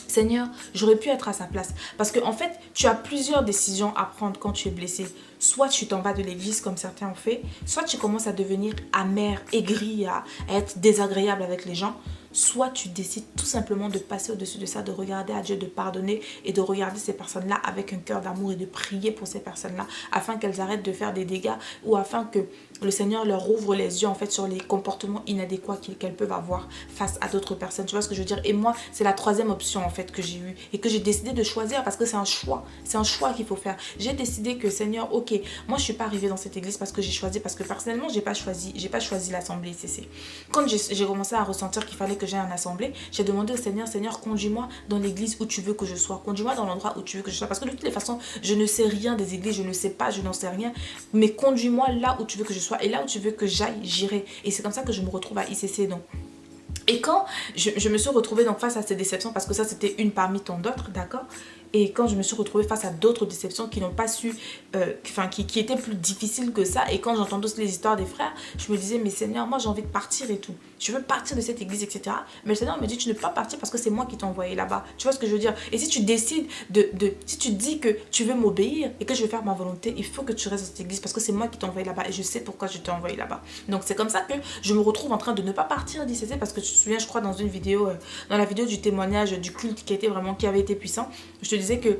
Seigneur, j'aurais pu être à sa place. Parce qu'en fait, tu as plusieurs décisions à prendre quand tu es blessé. Soit tu t'en vas de l'église comme certains ont fait, soit tu commences à devenir amer, aigri, à être désagréable avec les gens, soit tu décides tout simplement de passer au-dessus de ça, de regarder à Dieu, de pardonner et de regarder ces personnes-là avec un cœur d'amour et de prier pour ces personnes-là afin qu'elles arrêtent de faire des dégâts ou afin que le Seigneur leur ouvre les yeux en fait sur les comportements inadéquats qu'elles peuvent avoir face à d'autres personnes. Tu vois ce que je veux dire? Et moi, c'est la troisième option en fait que j'ai eue et que j'ai décidé de choisir parce que c'est un choix. C'est un choix qu'il faut faire. J'ai décidé que Seigneur, ok, moi je suis pas arrivée dans cette église parce que j'ai choisi, parce que personnellement j'ai pas choisi l'assemblée ICC. Quand j'ai commencé à ressentir qu'il fallait que j'aille en assemblée, j'ai demandé au Seigneur, Seigneur, conduis-moi dans l'église où tu veux que je sois, conduis-moi dans l'endroit où tu veux que je sois, parce que de toutes les façons, je ne sais rien des églises, je ne sais pas, je n'en sais rien, mais conduis-moi là où tu veux que je sois et là où tu veux que j'aille, j'irai. Et c'est comme ça que je me retrouve à ICC. Donc et quand je me suis retrouvée donc face à ces déceptions, parce que ça c'était une parmi tant d'autres, d'accord? Et quand je me suis retrouvée face à d'autres déceptions qui n'ont pas su, qui étaient plus difficiles que ça, et quand j'entends tous les histoires des frères, je me disais, mais Seigneur, moi j'ai envie de partir et tout. Je veux partir de cette église, etc. Mais le Seigneur me dit, tu ne peux pas partir parce que c'est moi qui t'ai envoyé là-bas. Tu vois ce que je veux dire? Et si tu décides si tu dis que tu veux m'obéir et que je vais faire ma volonté, il faut que tu restes dans cette église parce que c'est moi qui t'ai envoyé là-bas et je sais pourquoi je t'ai envoyé là-bas. Donc c'est comme ça que je me retrouve en train de ne pas partir d'ICC parce que tu te souviens, je crois, dans une vidéo, dans la vidéo du témoignage du culte qui avait été puissant, je te disais que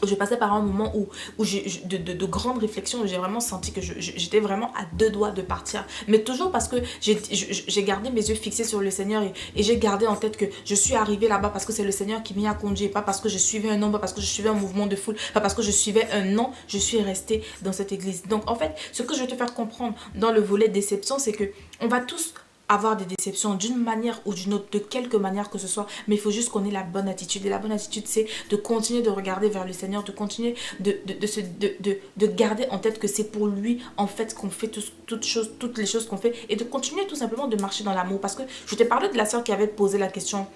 je passais par un moment où de grandes réflexions, où j'ai vraiment senti que j'étais vraiment à deux doigts de partir. Mais toujours parce que j'ai gardé mes yeux fixés sur le Seigneur et j'ai gardé en tête que je suis arrivée là-bas parce que c'est le Seigneur qui m'y a conduit, pas parce que je suivais un homme, pas parce que je suivais un mouvement de foule, pas parce que je suivais un nom, je suis restée dans cette église. Donc en fait, ce que je vais te faire comprendre dans le volet déception, c'est que on va tous avoir des déceptions d'une manière ou d'une autre, de quelque manière que ce soit, mais il faut juste qu'on ait la bonne attitude. Et la bonne attitude, c'est de continuer de regarder vers le Seigneur, de continuer de garder en tête que c'est pour lui en fait qu'on fait toutes les choses qu'on fait, et de continuer tout simplement de marcher dans l'amour. Parce que je t'ai parlé de la sœur qui avait posé la question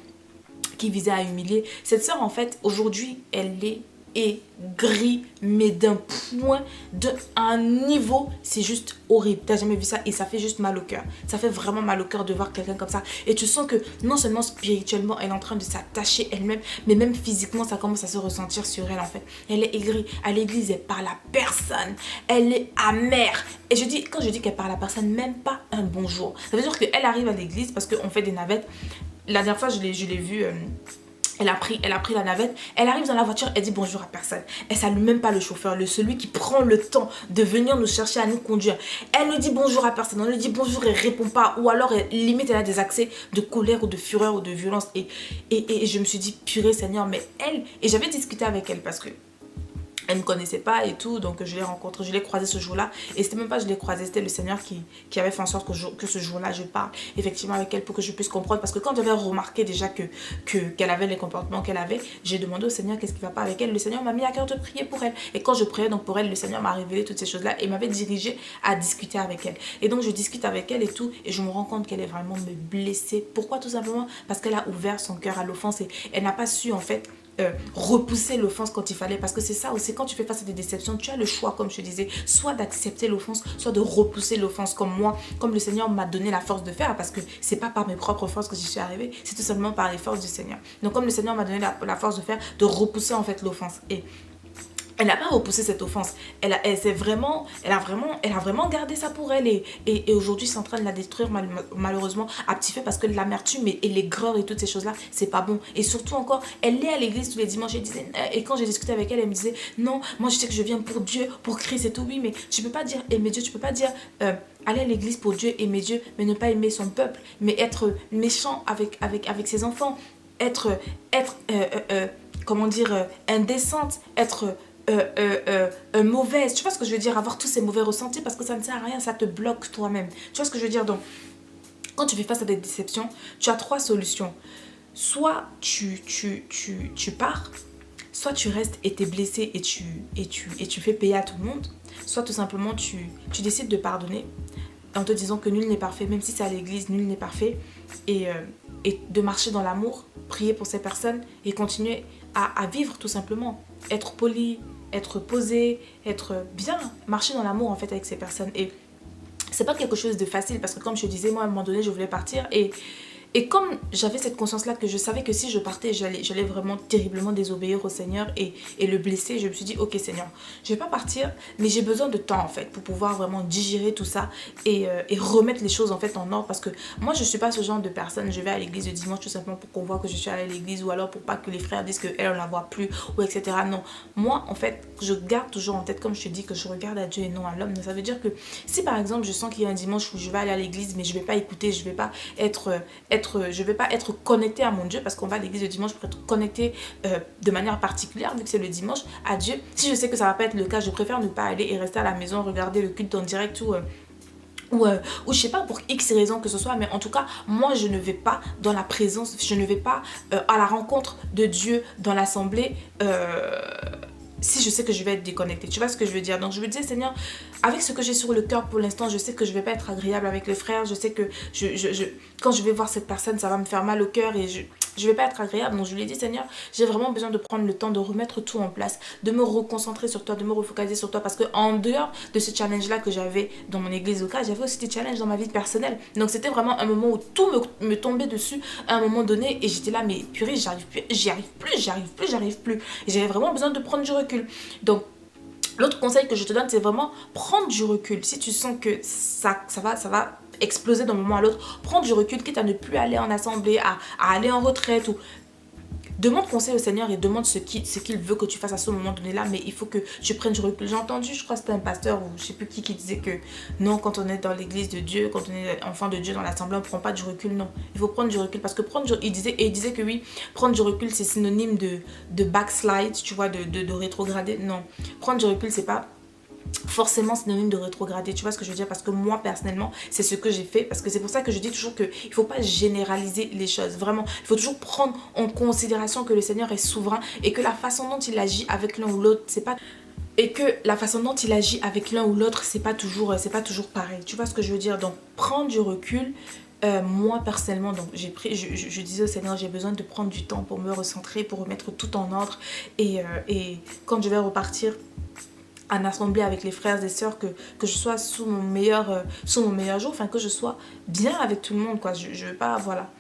qui visait à humilier. Cette sœur, en fait, aujourd'hui, elle est aigrie, mais d'un point, d'un niveau, c'est juste horrible. T'as jamais vu ça et ça fait juste mal au cœur. Ça fait vraiment mal au cœur de voir quelqu'un comme ça. Et tu sens que non seulement spirituellement, elle est en train de s'attacher elle-même, mais même physiquement, ça commence à se ressentir sur elle en fait. Elle est aigrie. À l'église, elle parle à personne. Elle est amère. Et quand je dis qu'elle parle à personne, même pas un bonjour. Ça veut dire qu'elle arrive à l'église parce qu'on fait des navettes. La dernière fois, je l'ai vue. Elle a pris la navette, elle arrive dans la voiture, elle dit bonjour à personne. Elle salue même pas le chauffeur, celui qui prend le temps de venir nous chercher à nous conduire. Elle ne dit bonjour à personne, on lui dit bonjour, elle répond pas. Ou alors, limite, elle a des accès de colère ou de fureur ou de violence. Et je me suis dit, purée Seigneur, mais elle... Et j'avais discuté avec elle parce que elle ne me connaissait pas et tout, donc je l'ai croisée ce jour-là. Et c'était même pas je l'ai croisée, c'était le Seigneur qui avait fait en sorte que ce jour-là, je parle effectivement avec elle pour que je puisse comprendre. Parce que quand j'avais remarqué déjà qu'elle avait les comportements qu'elle avait, j'ai demandé au Seigneur qu'est-ce qui va pas avec elle. Le Seigneur m'a mis à cœur de prier pour elle. Et quand je priais donc pour elle, le Seigneur m'a révélé toutes ces choses-là et m'avait dirigée à discuter avec elle. Et donc je discute avec elle et tout, et je me rends compte qu'elle est vraiment me blessée. Pourquoi? Tout simplement parce qu'elle a ouvert son cœur à l'offense et elle n'a pas su en fait repousser l'offense quand il fallait. Parce que c'est ça aussi, quand tu fais face à des déceptions, tu as le choix, comme je te disais, soit d'accepter l'offense, soit de repousser l'offense, comme le Seigneur m'a donné la force de faire, parce que c'est pas par mes propres forces que j'y suis arrivée, c'est tout simplement par les forces du Seigneur. Donc comme le Seigneur m'a donné la force de faire, de repousser en fait l'offense. Et elle n'a pas repoussé cette offense. Elle a vraiment gardé ça pour elle. Et aujourd'hui, c'est en train de la détruire malheureusement à petit feu parce que l'amertume et l'aigreur et toutes ces choses-là, c'est pas bon. Et surtout encore, elle est à l'église tous les dimanches. Et quand j'ai discuté avec elle, elle me disait non, moi je sais que je viens pour Dieu, pour Christ et tout. Oui, mais tu peux pas dire aimer Dieu, tu peux pas dire aller à l'église pour Dieu, aimer Dieu, mais ne pas aimer son peuple, mais être méchant avec ses enfants, comment dire, indécente, être mauvaise. Tu vois ce que je veux dire? Avoir tous ces mauvais ressentis parce que ça ne sert à rien, ça te bloque toi-même. Tu vois ce que je veux dire? Donc, quand tu fais face à des déceptions, tu as trois solutions. Soit tu pars, soit tu restes et t'es blessé et tu fais payer à tout le monde, soit tout simplement tu décides de pardonner en te disant que nul n'est parfait, même si c'est à l'église, nul n'est parfait, et, euh, et de marcher dans l'amour, prier pour ces personnes et continuer à vivre tout simplement, être poli, être posé, être bien, marcher dans l'amour en fait avec ces personnes. Et c'est pas quelque chose de facile parce que comme je te disais, moi à un moment donné je voulais partir et comme j'avais cette conscience-là que je savais que si je partais, j'allais vraiment terriblement désobéir au Seigneur et le blesser, je me suis dit, ok Seigneur, je vais pas partir, mais j'ai besoin de temps en fait pour pouvoir vraiment digérer tout ça et remettre les choses en fait en ordre parce que moi je suis pas ce genre de personne, je vais à l'église le dimanche tout simplement pour qu'on voit que je suis allée à l'église ou alors pour pas que les frères disent qu'elle on la voit plus ou etc. Non, moi en fait je garde toujours en tête comme je te dis que je regarde à Dieu et non à l'homme. Ça veut dire que si par exemple je sens qu'il y a un dimanche où je vais aller à l'église mais je vais pas écouter, je vais pas je vais pas être connectée à mon Dieu parce qu'on va à l'église le dimanche pour être connectée de manière particulière vu que c'est le dimanche à Dieu. Si je sais que ça va pas être le cas, je préfère ne pas aller et rester à la maison, regarder le culte en direct ou je sais pas pour X raison que ce soit, mais en tout cas moi je ne vais pas dans la présence, je ne vais pas à la rencontre de Dieu dans l'assemblée si je sais que je vais être déconnectée. Tu vois ce que je veux dire? Donc je me disais, Seigneur, avec ce que j'ai sur le cœur pour l'instant, je sais que je vais pas être agréable avec les frères, je sais que quand je vais voir cette personne, ça va me faire mal au cœur et je vais pas être agréable. Donc je lui ai dit, Seigneur, j'ai vraiment besoin de prendre le temps de remettre tout en place, de me reconcentrer sur toi, de me refocaliser sur toi parce que en dehors de ce challenge-là que j'avais dans mon église locale, j'avais aussi des challenges dans ma vie personnelle. Donc c'était vraiment un moment où tout me tombait dessus à un moment donné et j'étais là, mais purée, j'y arrive plus. Et j'avais vraiment besoin de prendre du recul. Donc, l'autre conseil que je te donne, c'est vraiment prendre du recul. Si tu sens que ça va exploser d'un moment à l'autre, prendre du recul, quitte à ne plus aller en assemblée, à aller en retraite ou demande conseil au Seigneur et demande ce qu'il veut que tu fasses à ce moment donné là, mais il faut que tu prennes du recul. J'ai entendu, je crois que c'était un pasteur ou je sais plus qui disait que non, quand on est dans l'église de Dieu, quand on est enfant de Dieu dans l'assemblée, on ne prend pas du recul. Non, il faut prendre du recul parce que il disait que oui, prendre du recul c'est synonyme de backslide, tu vois, de rétrograder. Non, prendre du recul c'est pas forcément synonyme de rétrograder, tu vois ce que je veux dire, parce que moi personnellement c'est ce que j'ai fait, parce que c'est pour ça que je dis toujours que il faut pas généraliser les choses, vraiment il faut toujours prendre en considération que le Seigneur est souverain et que la façon dont il agit avec l'un ou l'autre c'est pas toujours pareil, tu vois ce que je veux dire. Donc prendre du recul. Moi personnellement, donc je disais au Seigneur, j'ai besoin de prendre du temps pour me recentrer, pour remettre tout en ordre et quand je vais repartir en assemblée avec les frères et sœurs, que je sois sous mon meilleur jour, enfin que je sois bien avec tout le monde, quoi. Je veux pas, voilà.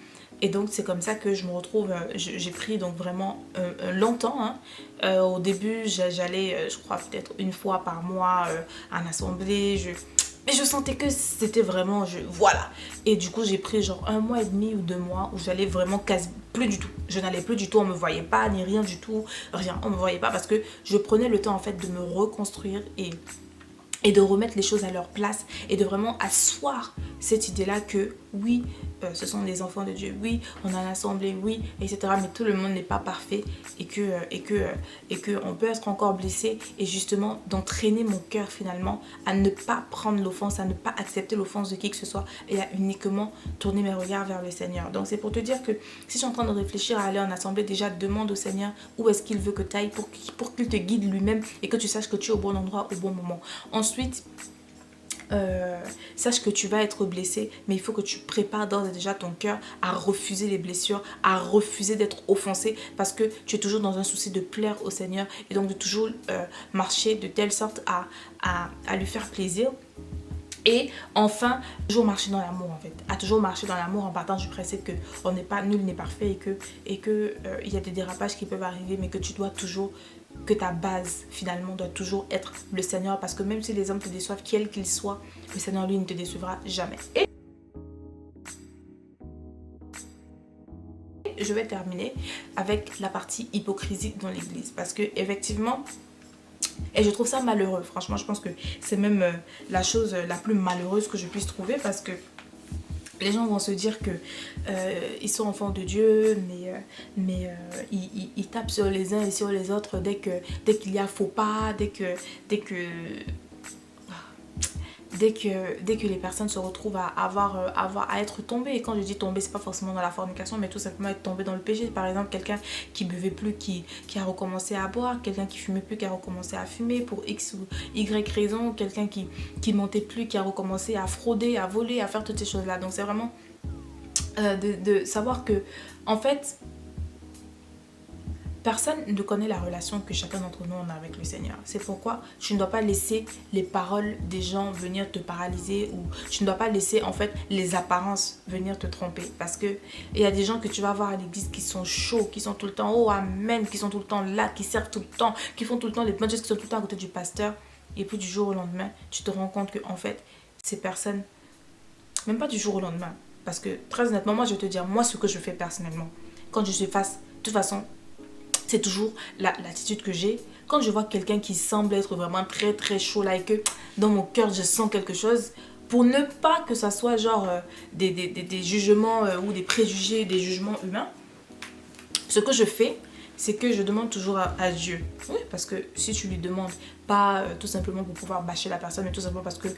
Et donc c'est comme ça que je me retrouve, j'ai pris donc vraiment longtemps. Hein. Au début j'allais, je crois peut-être une fois par mois en assemblée, mais je sentais que c'était vraiment, voilà. Et du coup, j'ai pris genre 1 mois et demi ou 2 mois où j'allais vraiment quasi plus du tout. Je n'allais plus du tout, on me voyait pas, ni rien du tout. Rien, on me voyait pas parce que je prenais le temps en fait de me reconstruire et de remettre les choses à leur place et de vraiment asseoir cette idée-là que oui, ce sont des enfants de Dieu, oui, on a l'assemblée, oui, etc. Mais tout le monde n'est pas parfait et que on peut être encore blessé et justement d'entraîner mon cœur finalement à ne pas prendre l'offense, à ne pas accepter l'offense de qui que ce soit et à uniquement tourner mes regards vers le Seigneur. Donc c'est pour te dire que si je suis en train de réfléchir à aller en assemblée, déjà demande au Seigneur où est-ce qu'il veut que tu ailles pour qu'il te guide lui-même et que tu saches que tu es au bon endroit au bon moment. Ensuite, sache que tu vas être blessé, mais il faut que tu prépares d'ores et déjà ton cœur à refuser les blessures, à refuser d'être offensé parce que tu es toujours dans un souci de plaire au Seigneur et donc de toujours marcher de telle sorte à lui faire plaisir. Et enfin, toujours marcher dans l'amour en fait. À toujours marcher dans l'amour en partant du principe que nul n'est parfait et que il y a des dérapages qui peuvent arriver, mais que tu dois toujours, que ta base finalement doit toujours être le Seigneur, parce que même si les hommes te déçoivent, quels qu'ils soient, le Seigneur lui ne te décevra jamais. Et je vais terminer avec la partie hypocrisie dans l'église, parce que effectivement, et je trouve ça malheureux, franchement je pense que c'est même la chose la plus malheureuse que je puisse trouver, parce que Les gens vont se dire que ils sont enfants de Dieu, ils tapent sur les uns et sur les autres dès qu'il y a faux pas, dès que dès que les personnes se retrouvent à être tombées. Et quand je dis tomber, c'est pas forcément dans la fornication, mais tout simplement être tombé dans le péché. Par exemple, quelqu'un qui buvait plus, qui a recommencé à boire, quelqu'un qui fumait plus, qui a recommencé à fumer pour X ou Y raison, quelqu'un qui mentait plus, qui a recommencé à frauder, à voler, à faire toutes ces choses-là. Donc c'est vraiment de savoir que, en fait, personne ne connaît la relation que chacun d'entre nous on a avec le Seigneur. C'est pourquoi tu ne dois pas laisser les paroles des gens venir te paralyser, ou tu ne dois pas laisser en fait les apparences venir te tromper. Parce que il y a des gens que tu vas voir à l'église qui sont chauds, qui sont tout le temps oh amen, qui sont tout le temps là, qui servent tout le temps, qui font tout le temps les bonnes choses, qui sont tout le temps à côté du pasteur. Et puis du jour au lendemain, tu te rends compte que en fait ces personnes, même pas du jour au lendemain, parce que très honnêtement, moi je vais te dire, moi ce que je fais personnellement, quand je suis face, de toute façon, c'est toujours l'attitude que j'ai. Quand je vois quelqu'un qui semble être vraiment très très chaud là et que dans mon cœur je sens quelque chose, pour ne pas que ça soit genre des jugements ou des préjugés, des jugements humains, ce que je fais, c'est que je demande toujours à Dieu. Oui, parce que si tu lui demandes, pas tout simplement pour pouvoir bâcher la personne, mais tout simplement parce que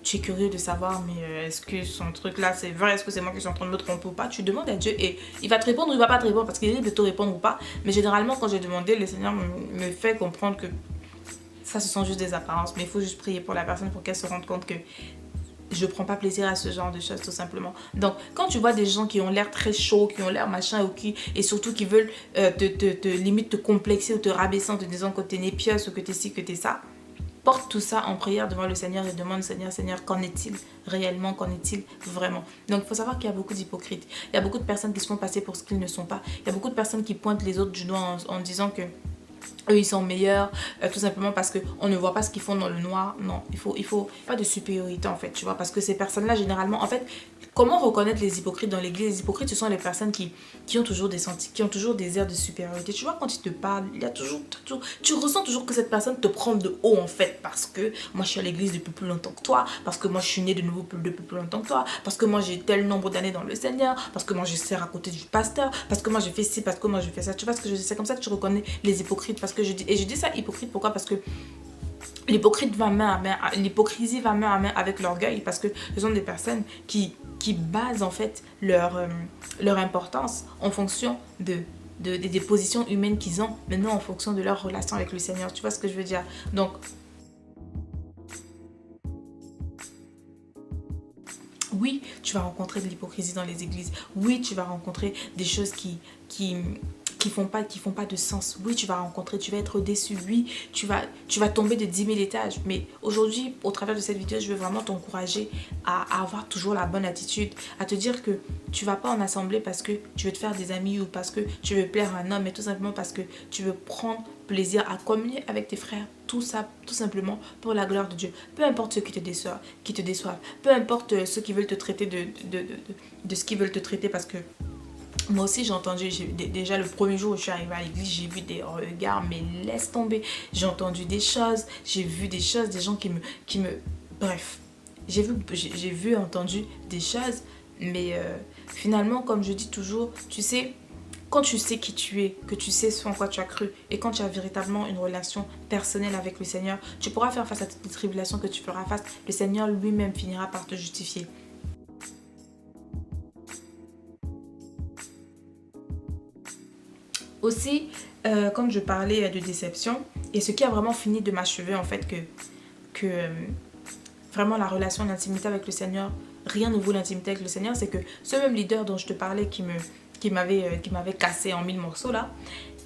tu es curieux de savoir, mais est-ce que son truc là c'est vrai, est-ce que c'est moi qui suis en train de me tromper ou pas, tu demandes à Dieu et il va te répondre ou il va pas te répondre parce qu'il est libre de te répondre ou pas. Mais généralement, quand j'ai demandé, le Seigneur me fait comprendre que ça, ce sont juste des apparences, mais il faut juste prier pour la personne pour qu'elle se rende compte que je prends pas plaisir à ce genre de choses tout simplement. Donc quand tu vois des gens qui ont l'air très chauds, qui ont l'air machin ou qui, et surtout qui veulent limite te complexer ou te rabaisser en te disant que t'es né pieuse ou que t'es ci, que t'es ça, porte tout ça en prière devant le Seigneur et demande Seigneur, Seigneur, qu'en est-il réellement, qu'en est-il vraiment. Donc il faut savoir qu'il y a beaucoup d'hypocrites, il y a beaucoup de personnes qui se font passer pour ce qu'ils ne sont pas, il y a beaucoup de personnes qui pointent les autres du doigt en disant que eux ils sont meilleurs tout simplement parce qu'on ne voit pas ce qu'ils font dans le noir. Non, il faut pas de supériorité en fait, tu vois, parce que ces personnes là généralement en fait, comment reconnaître les hypocrites dans l'église? Les hypocrites ce sont les personnes qui ont toujours des sentiments, qui ont toujours des airs de supériorité, tu vois, quand ils te parlent il y a toujours tu ressens toujours que cette personne te prend de haut en fait, parce que moi je suis à l'église depuis plus longtemps que toi, parce que moi je suis née de nouveau depuis plus longtemps que toi, parce que moi j'ai tel nombre d'années dans le Seigneur, parce que moi je sers à côté du pasteur, parce que moi je fais ci, parce que moi je fais ça, tu vois ce que je dis, c'est comme ça que tu reconnais les hypocrites. Parce que je dis ça hypocrite, pourquoi? Parce que l'hypocrisie va main à main avec l'orgueil, parce que ce sont des personnes qui basent en fait leur importance en fonction des positions humaines qu'ils ont, mais non en fonction de leur relation avec le Seigneur, tu vois ce que je veux dire. Donc oui, tu vas rencontrer de l'hypocrisie dans les églises. Oui, tu vas rencontrer des choses qui, qui font pas de sens. Oui, tu vas être déçu. Oui, tu vas tomber de 10 000 étages. Mais aujourd'hui, au travers de cette vidéo, je veux vraiment t'encourager à avoir toujours la bonne attitude, à te dire que tu vas pas en assemblée parce que tu veux te faire des amis ou parce que tu veux plaire à un homme, mais tout simplement parce que tu veux prendre plaisir à communier avec tes frères, tout ça, tout simplement pour la gloire de Dieu. Peu importe ceux qui te déçoivent, peu importe ceux qui veulent te traiter de ce qu'ils veulent te traiter, parce que moi aussi j'ai entendu, déjà le premier jour où je suis arrivée à l'église, j'ai vu des regards, mais laisse tomber. J'ai entendu des choses, j'ai vu des choses, des gens bref, j'ai vu, entendu des choses, mais finalement, comme je dis toujours, tu sais, quand tu sais qui tu es, que tu sais ce en quoi tu as cru, et quand tu as véritablement une relation personnelle avec le Seigneur, tu pourras faire face à toutes les tribulations que tu feras face. Le Seigneur lui-même finira par te justifier. Aussi, comme je parlais de déception, et ce qui a vraiment fini de m'achever en fait, que vraiment la relation d'intimité avec le Seigneur, rien ne vaut l'intimité avec le Seigneur, c'est que ce même leader dont je te parlais qui m'avait cassé en 1000 morceaux là,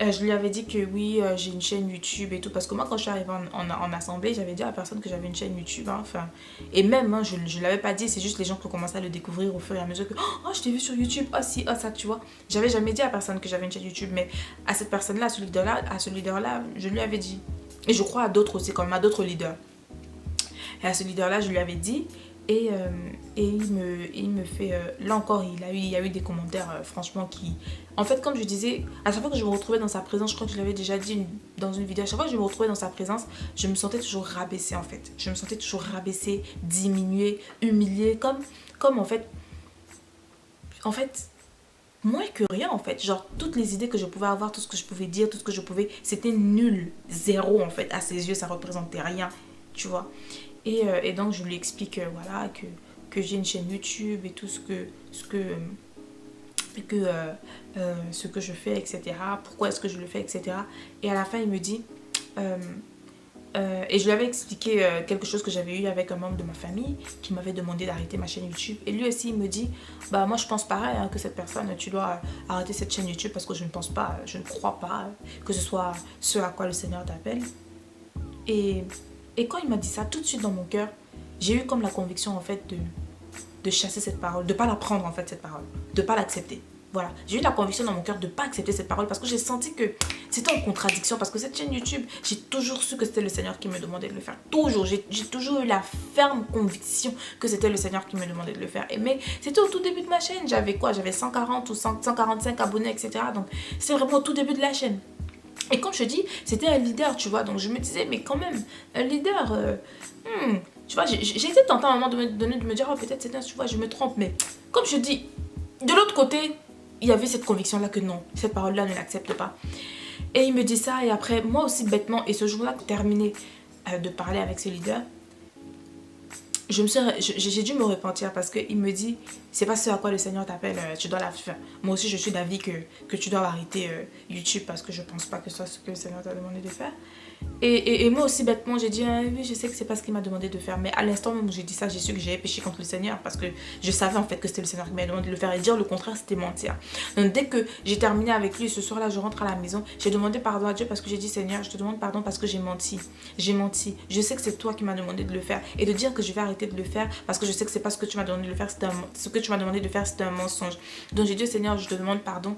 je lui avais dit que oui, j'ai une chaîne YouTube et tout, parce que moi quand je suis arrivée en assemblée, j'avais dit à la personne que j'avais une chaîne YouTube, hein, enfin, et même hein, je ne l'avais pas dit, c'est juste les gens qui ont commencé à le découvrir au fur et à mesure que oh je t'ai vu sur YouTube, oh si, oh ça, tu vois, j'avais jamais dit à personne que j'avais une chaîne YouTube, mais à cette personne là, à ce leader là, je lui avais dit, et je crois à d'autres aussi, comme à d'autres leaders. Et à ce leader-là, je lui avais dit. Et il me fait... là encore, il y a eu des commentaires, franchement, qui... En fait, comme je disais, à chaque fois que je me retrouvais dans sa présence, je crois que je l'avais déjà dit dans une vidéo, à chaque fois que je me retrouvais dans sa présence, je me sentais toujours rabaissée, en fait. Je me sentais toujours rabaissée, diminuée, humiliée, comme en fait... en fait, moins que rien en fait. Genre, toutes les idées que je pouvais avoir, tout ce que je pouvais dire, tout ce que je pouvais, c'était nul. Zéro en fait. À ses yeux, ça représentait rien, tu vois. Et donc, je lui explique, voilà, que j'ai une chaîne YouTube et tout ce que je fais, etc. Pourquoi est-ce que je le fais, etc. Et à la fin, il me dit... euh, et je lui avais expliqué quelque chose que j'avais eu avec un membre de ma famille qui m'avait demandé d'arrêter ma chaîne YouTube. Et lui aussi, il me dit, bah moi je pense pareil hein, que cette personne, tu dois arrêter cette chaîne YouTube parce que je ne pense pas, je ne crois pas que ce soit ce à quoi le Seigneur t'appelle. Et, et quand il m'a dit ça, tout de suite dans mon cœur, j'ai eu comme la conviction en fait de chasser cette parole, de ne pas la prendre en fait cette parole, de ne pas l'accepter. Voilà, j'ai eu la conviction dans mon cœur de ne pas accepter cette parole parce que j'ai senti que c'était en contradiction. Parce que cette chaîne YouTube, j'ai toujours su que c'était le Seigneur qui me demandait de le faire. Toujours, j'ai toujours eu la ferme conviction que c'était le Seigneur qui me demandait de le faire. Mais c'était au tout début de ma chaîne. J'avais quoi? J'avais 140 ou 145 abonnés, etc. Donc c'est vraiment au tout début de la chaîne. Et comme je dis, c'était un leader, tu vois. Donc je me disais, mais quand même, un leader, tu vois, j'ai été tentée à un moment donné de me dire, oh peut-être c'est un, tu vois, je me trompe. Mais comme je dis, de l'autre côté, il y avait cette conviction-là que non, cette parole-là ne l'accepte pas. Et il me dit ça, et après, moi aussi bêtement, et ce jour-là, terminé de parler avec ce leader, j'ai dû me repentir parce qu'il me dit, c'est pas ce à quoi le Seigneur t'appelle, tu dois la faire. Moi aussi, je suis d'avis que tu dois arrêter YouTube parce que je pense pas que ce soit ce que le Seigneur t'a demandé de faire. Et moi aussi, bêtement, j'ai dit, ah, oui, je sais que c'est pas ce qu'il m'a demandé de faire. Mais à l'instant même où j'ai dit ça, j'ai su que j'avais péché contre le Seigneur parce que je savais en fait que c'était le Seigneur qui m'avait demandé de le faire. Et dire le contraire, c'était mentir. Donc, dès que j'ai terminé avec lui, ce soir-là, je rentre à la maison, j'ai demandé pardon à Dieu parce que j'ai dit, Seigneur, je te demande pardon parce que j'ai menti. J'ai menti. Je sais que c'est toi qui m'as demandé de le faire. Et de dire que je vais arrêter de le faire parce que je sais que c'est pas ce que tu m'as demandé de le faire, ce que tu m'as demandé de faire, c'était un mensonge. Donc, j'ai dit, Seigneur, je te demande pardon.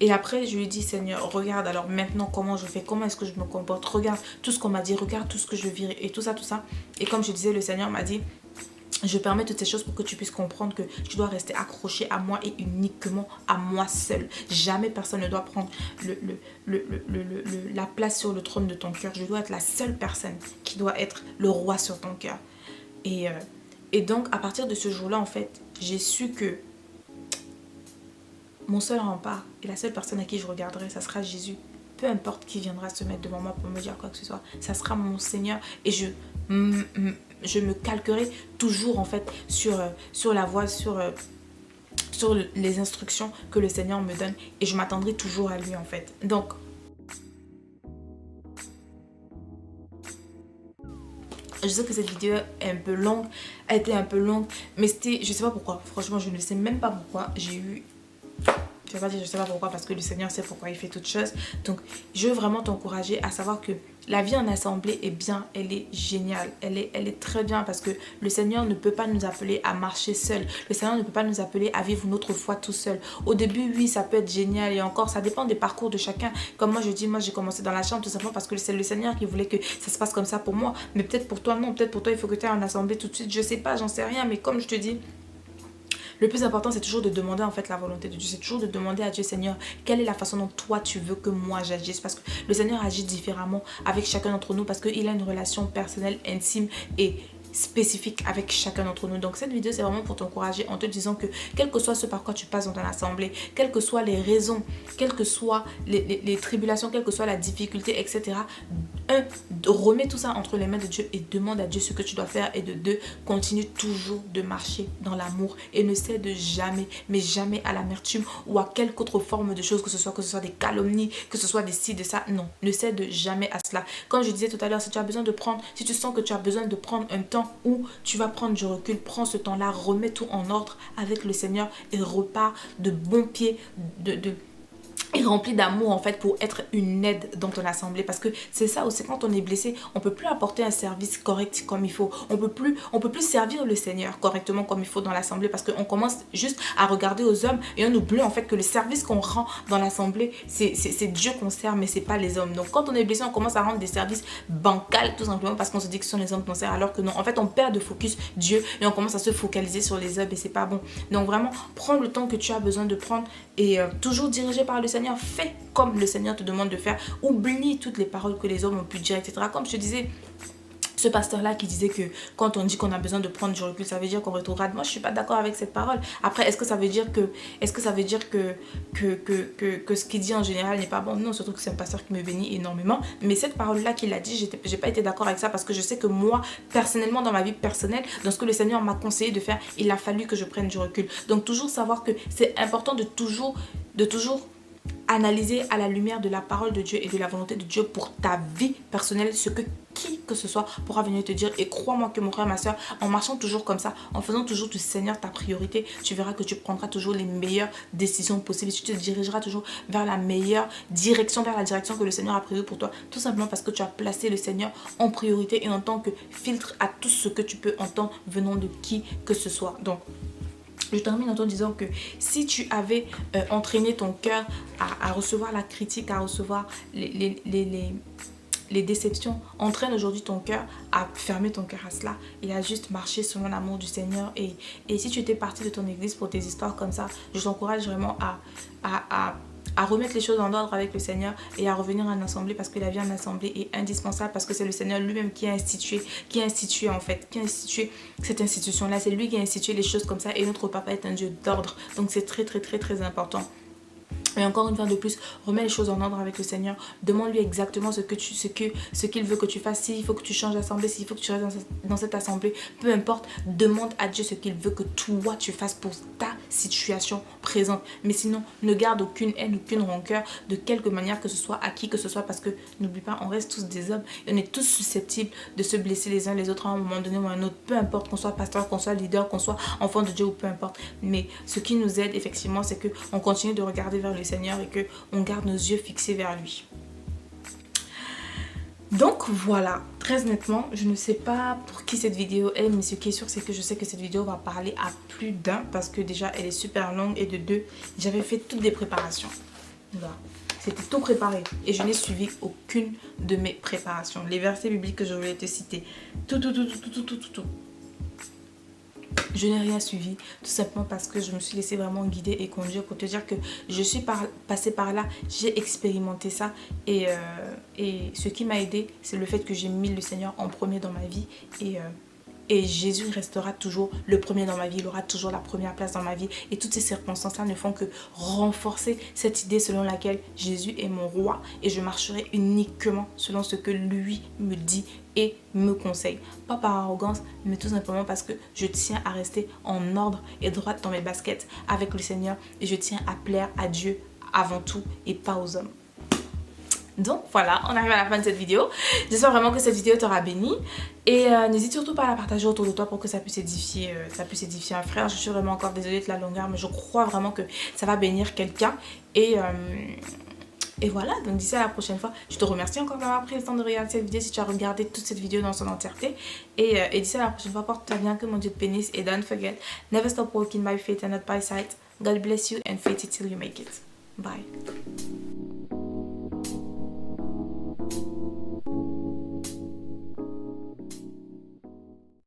Et après, je lui ai dit, Seigneur, regarde alors maintenant comment je fais, comment est-ce que je me comporte, regarde tout ce qu'on m'a dit, regarde tout ce que je vis et tout ça, tout ça. Et comme je disais, le Seigneur m'a dit, je permets toutes ces choses pour que tu puisses comprendre que tu dois rester accroché à moi et uniquement à moi seul. Jamais personne ne doit prendre la place sur le trône de ton cœur. Je dois être la seule personne qui doit être le roi sur ton cœur. Et donc, à partir de ce jour-là, en fait, j'ai su que mon seul rempart et la seule personne à qui je regarderai, ça sera Jésus. Peu importe qui viendra se mettre devant moi pour me dire quoi que ce soit, ça sera mon Seigneur. Et je me calquerai toujours en fait sur la voie, sur les instructions que le Seigneur me donne. Et je m'attendrai toujours à lui en fait. Donc, je sais que cette vidéo est un peu longue, a été un peu longue, mais c'était, je sais pas pourquoi. Franchement, je ne sais même pas pourquoi. J'ai eu... Je ne vais pas dire je sais pas pourquoi parce que le Seigneur sait pourquoi il fait toutes choses. Donc je veux vraiment t'encourager à savoir que la vie en assemblée est bien, elle est géniale, elle est très bien parce que le Seigneur ne peut pas nous appeler à marcher seul. Le Seigneur ne peut pas nous appeler à vivre notre foi tout seul. Au début, oui, ça peut être génial et encore, ça dépend des parcours de chacun. Comme moi, je dis, moi j'ai commencé dans la chambre tout simplement parce que c'est le Seigneur qui voulait que ça se passe comme ça pour moi. Mais peut-être pour toi, non, peut-être pour toi, il faut que tu aies en assemblée tout de suite. Je sais pas, j'en sais rien, mais comme je te dis, le plus important, c'est toujours de demander en fait la volonté de Dieu. C'est toujours de demander à Dieu, Seigneur, quelle est la façon dont toi tu veux que moi j'agisse. Parce que le Seigneur agit différemment avec chacun d'entre nous parce qu'il a une relation personnelle, intime et spécifique avec chacun d'entre nous. Donc cette vidéo, c'est vraiment pour t'encourager en te disant que quel que soit ce par quoi tu passes dans ton assemblée, quelles que soient les raisons, quelles que soient les tribulations, quelle que soit la difficulté, etc. Remets tout ça entre les mains de Dieu et demande à Dieu ce que tu dois faire. Et de deux, continue toujours de marcher dans l'amour et ne cède jamais, mais jamais à l'amertume ou à quelque autre forme de choses, que ce soit des calomnies, que ce soit des ci, de ça. Non, ne cède jamais à cela. Comme je disais tout à l'heure, si tu as besoin de prendre, si tu sens que tu as besoin de prendre un temps où tu vas prendre du recul, prends ce temps-là, remets tout en ordre avec le Seigneur et repars de bon pied, et rempli d'amour en fait pour être une aide dans ton assemblée. Parce que c'est ça aussi, quand on est blessé, on peut plus apporter un service correct comme il faut. On peut plus servir le Seigneur correctement comme il faut dans l'assemblée parce qu'on commence juste à regarder aux hommes et on oublie en fait que le service qu'on rend dans l'assemblée, c'est Dieu qu'on sert mais c'est pas les hommes. Donc quand on est blessé, on commence à rendre des services bancals tout simplement parce qu'on se dit que ce sont les hommes qu'on sert alors que non. En fait, on perd de focus Dieu et on commence à se focaliser sur les hommes et c'est pas bon. Donc vraiment, prends le temps que tu as besoin de prendre et toujours dirigé par le Seigneur. Fais comme le Seigneur te demande de faire. Oublie toutes les paroles que les hommes ont pu dire, etc. Comme je te disais, ce pasteur-là qui disait que quand on dit qu'on a besoin de prendre du recul, ça veut dire qu'on rétrograde. Moi, je suis pas d'accord avec cette parole. Après, est-ce que ça veut dire que ce qu'il dit en général n'est pas bon? Non, surtout que c'est un pasteur qui me bénit énormément. Mais cette parole-là qu'il a dit, j'ai pas été d'accord avec ça parce que je sais que moi, personnellement, dans ma vie personnelle, dans ce que le Seigneur m'a conseillé de faire, il a fallu que je prenne du recul. Donc, toujours savoir que c'est important de toujours analyser à la lumière de la parole de Dieu et de la volonté de Dieu pour ta vie personnelle, ce que qui que ce soit pourra venir te dire. Et crois-moi que mon frère, ma soeur, en marchant toujours comme ça, en faisant toujours du Seigneur ta priorité, tu verras que tu prendras toujours les meilleures décisions possibles. Tu te dirigeras toujours vers la meilleure direction, vers la direction que le Seigneur a prévue pour toi. Tout simplement parce que tu as placé le Seigneur en priorité et en tant que filtre à tout ce que tu peux entendre venant de qui que ce soit. Donc, je termine en te disant que si tu avais entraîné ton cœur à recevoir la critique, à recevoir les déceptions, entraîne aujourd'hui ton cœur à fermer ton cœur à cela et à juste marcher selon l'amour du Seigneur. Et si tu étais parti de ton église pour tes histoires comme ça, je t'encourage vraiment à remettre les choses en ordre avec le Seigneur et à revenir en assemblée, parce que la vie en assemblée est indispensable, parce que c'est le Seigneur lui-même qui a institué cette institution-là. C'est lui qui a institué les choses comme ça et notre papa est un Dieu d'ordre. Donc c'est très très très très important. Et encore une fois de plus, remets les choses en ordre avec le Seigneur. Demande-lui exactement ce qu'il veut que tu fasses. S'il faut que tu changes d'assemblée, s'il faut que tu restes dans cette assemblée, peu importe, demande à Dieu ce qu'il veut que toi tu fasses pour ta situation présente. Mais sinon, ne garde aucune haine, aucune rancœur de quelque manière que ce soit, à qui que ce soit, parce que n'oublie pas, on reste tous des hommes et on est tous susceptibles de se blesser les uns les autres à un moment donné ou à un autre. Peu importe qu'on soit pasteur, qu'on soit leader, qu'on soit enfant de Dieu ou peu importe. Mais ce qui nous aide effectivement, c'est qu'on continue de regarder vers le Seigneur et que on garde nos yeux fixés vers lui. Donc voilà, très honnêtement, je ne sais pas pour qui cette vidéo est, mais ce qui est sûr, c'est que je sais que cette vidéo va parler à plus d'un, parce que déjà elle est super longue, et de deux, j'avais fait toutes des préparations. Voilà. C'était tout préparé et je n'ai suivi aucune de mes préparations. Les versets bibliques que je voulais te citer, tout. Je n'ai rien suivi, tout simplement parce que je me suis laissée vraiment guider et conduire, pour te dire que je suis passée par là, j'ai expérimenté ça et ce qui m'a aidé, c'est le fait que j'ai mis le Seigneur en premier dans ma vie et Jésus restera toujours le premier dans ma vie, il aura toujours la première place dans ma vie. Et toutes ces circonstances-là ne font que renforcer cette idée selon laquelle Jésus est mon roi et je marcherai uniquement selon ce que lui me dit et me conseille. Pas par arrogance, mais tout simplement parce que je tiens à rester en ordre et droite dans mes baskets avec le Seigneur et je tiens à plaire à Dieu avant tout et pas aux hommes. Donc voilà, on arrive à la fin de cette vidéo. J'espère vraiment que cette vidéo t'aura béni. Et n'hésite surtout pas à la partager autour de toi pour que ça puisse édifier un frère. Je suis vraiment encore désolée de la longueur, mais je crois vraiment que ça va bénir quelqu'un. Et voilà, donc d'ici à la prochaine fois, je te remercie encore d'avoir pris le temps de regarder cette vidéo si tu as regardé toute cette vidéo dans son entièreté. Et d'ici à la prochaine fois, porte-toi bien, que mon Dieu te bénisse. Et don't forget, never stop walking by faith and not by sight. God bless you and faith it till you make it. Bye.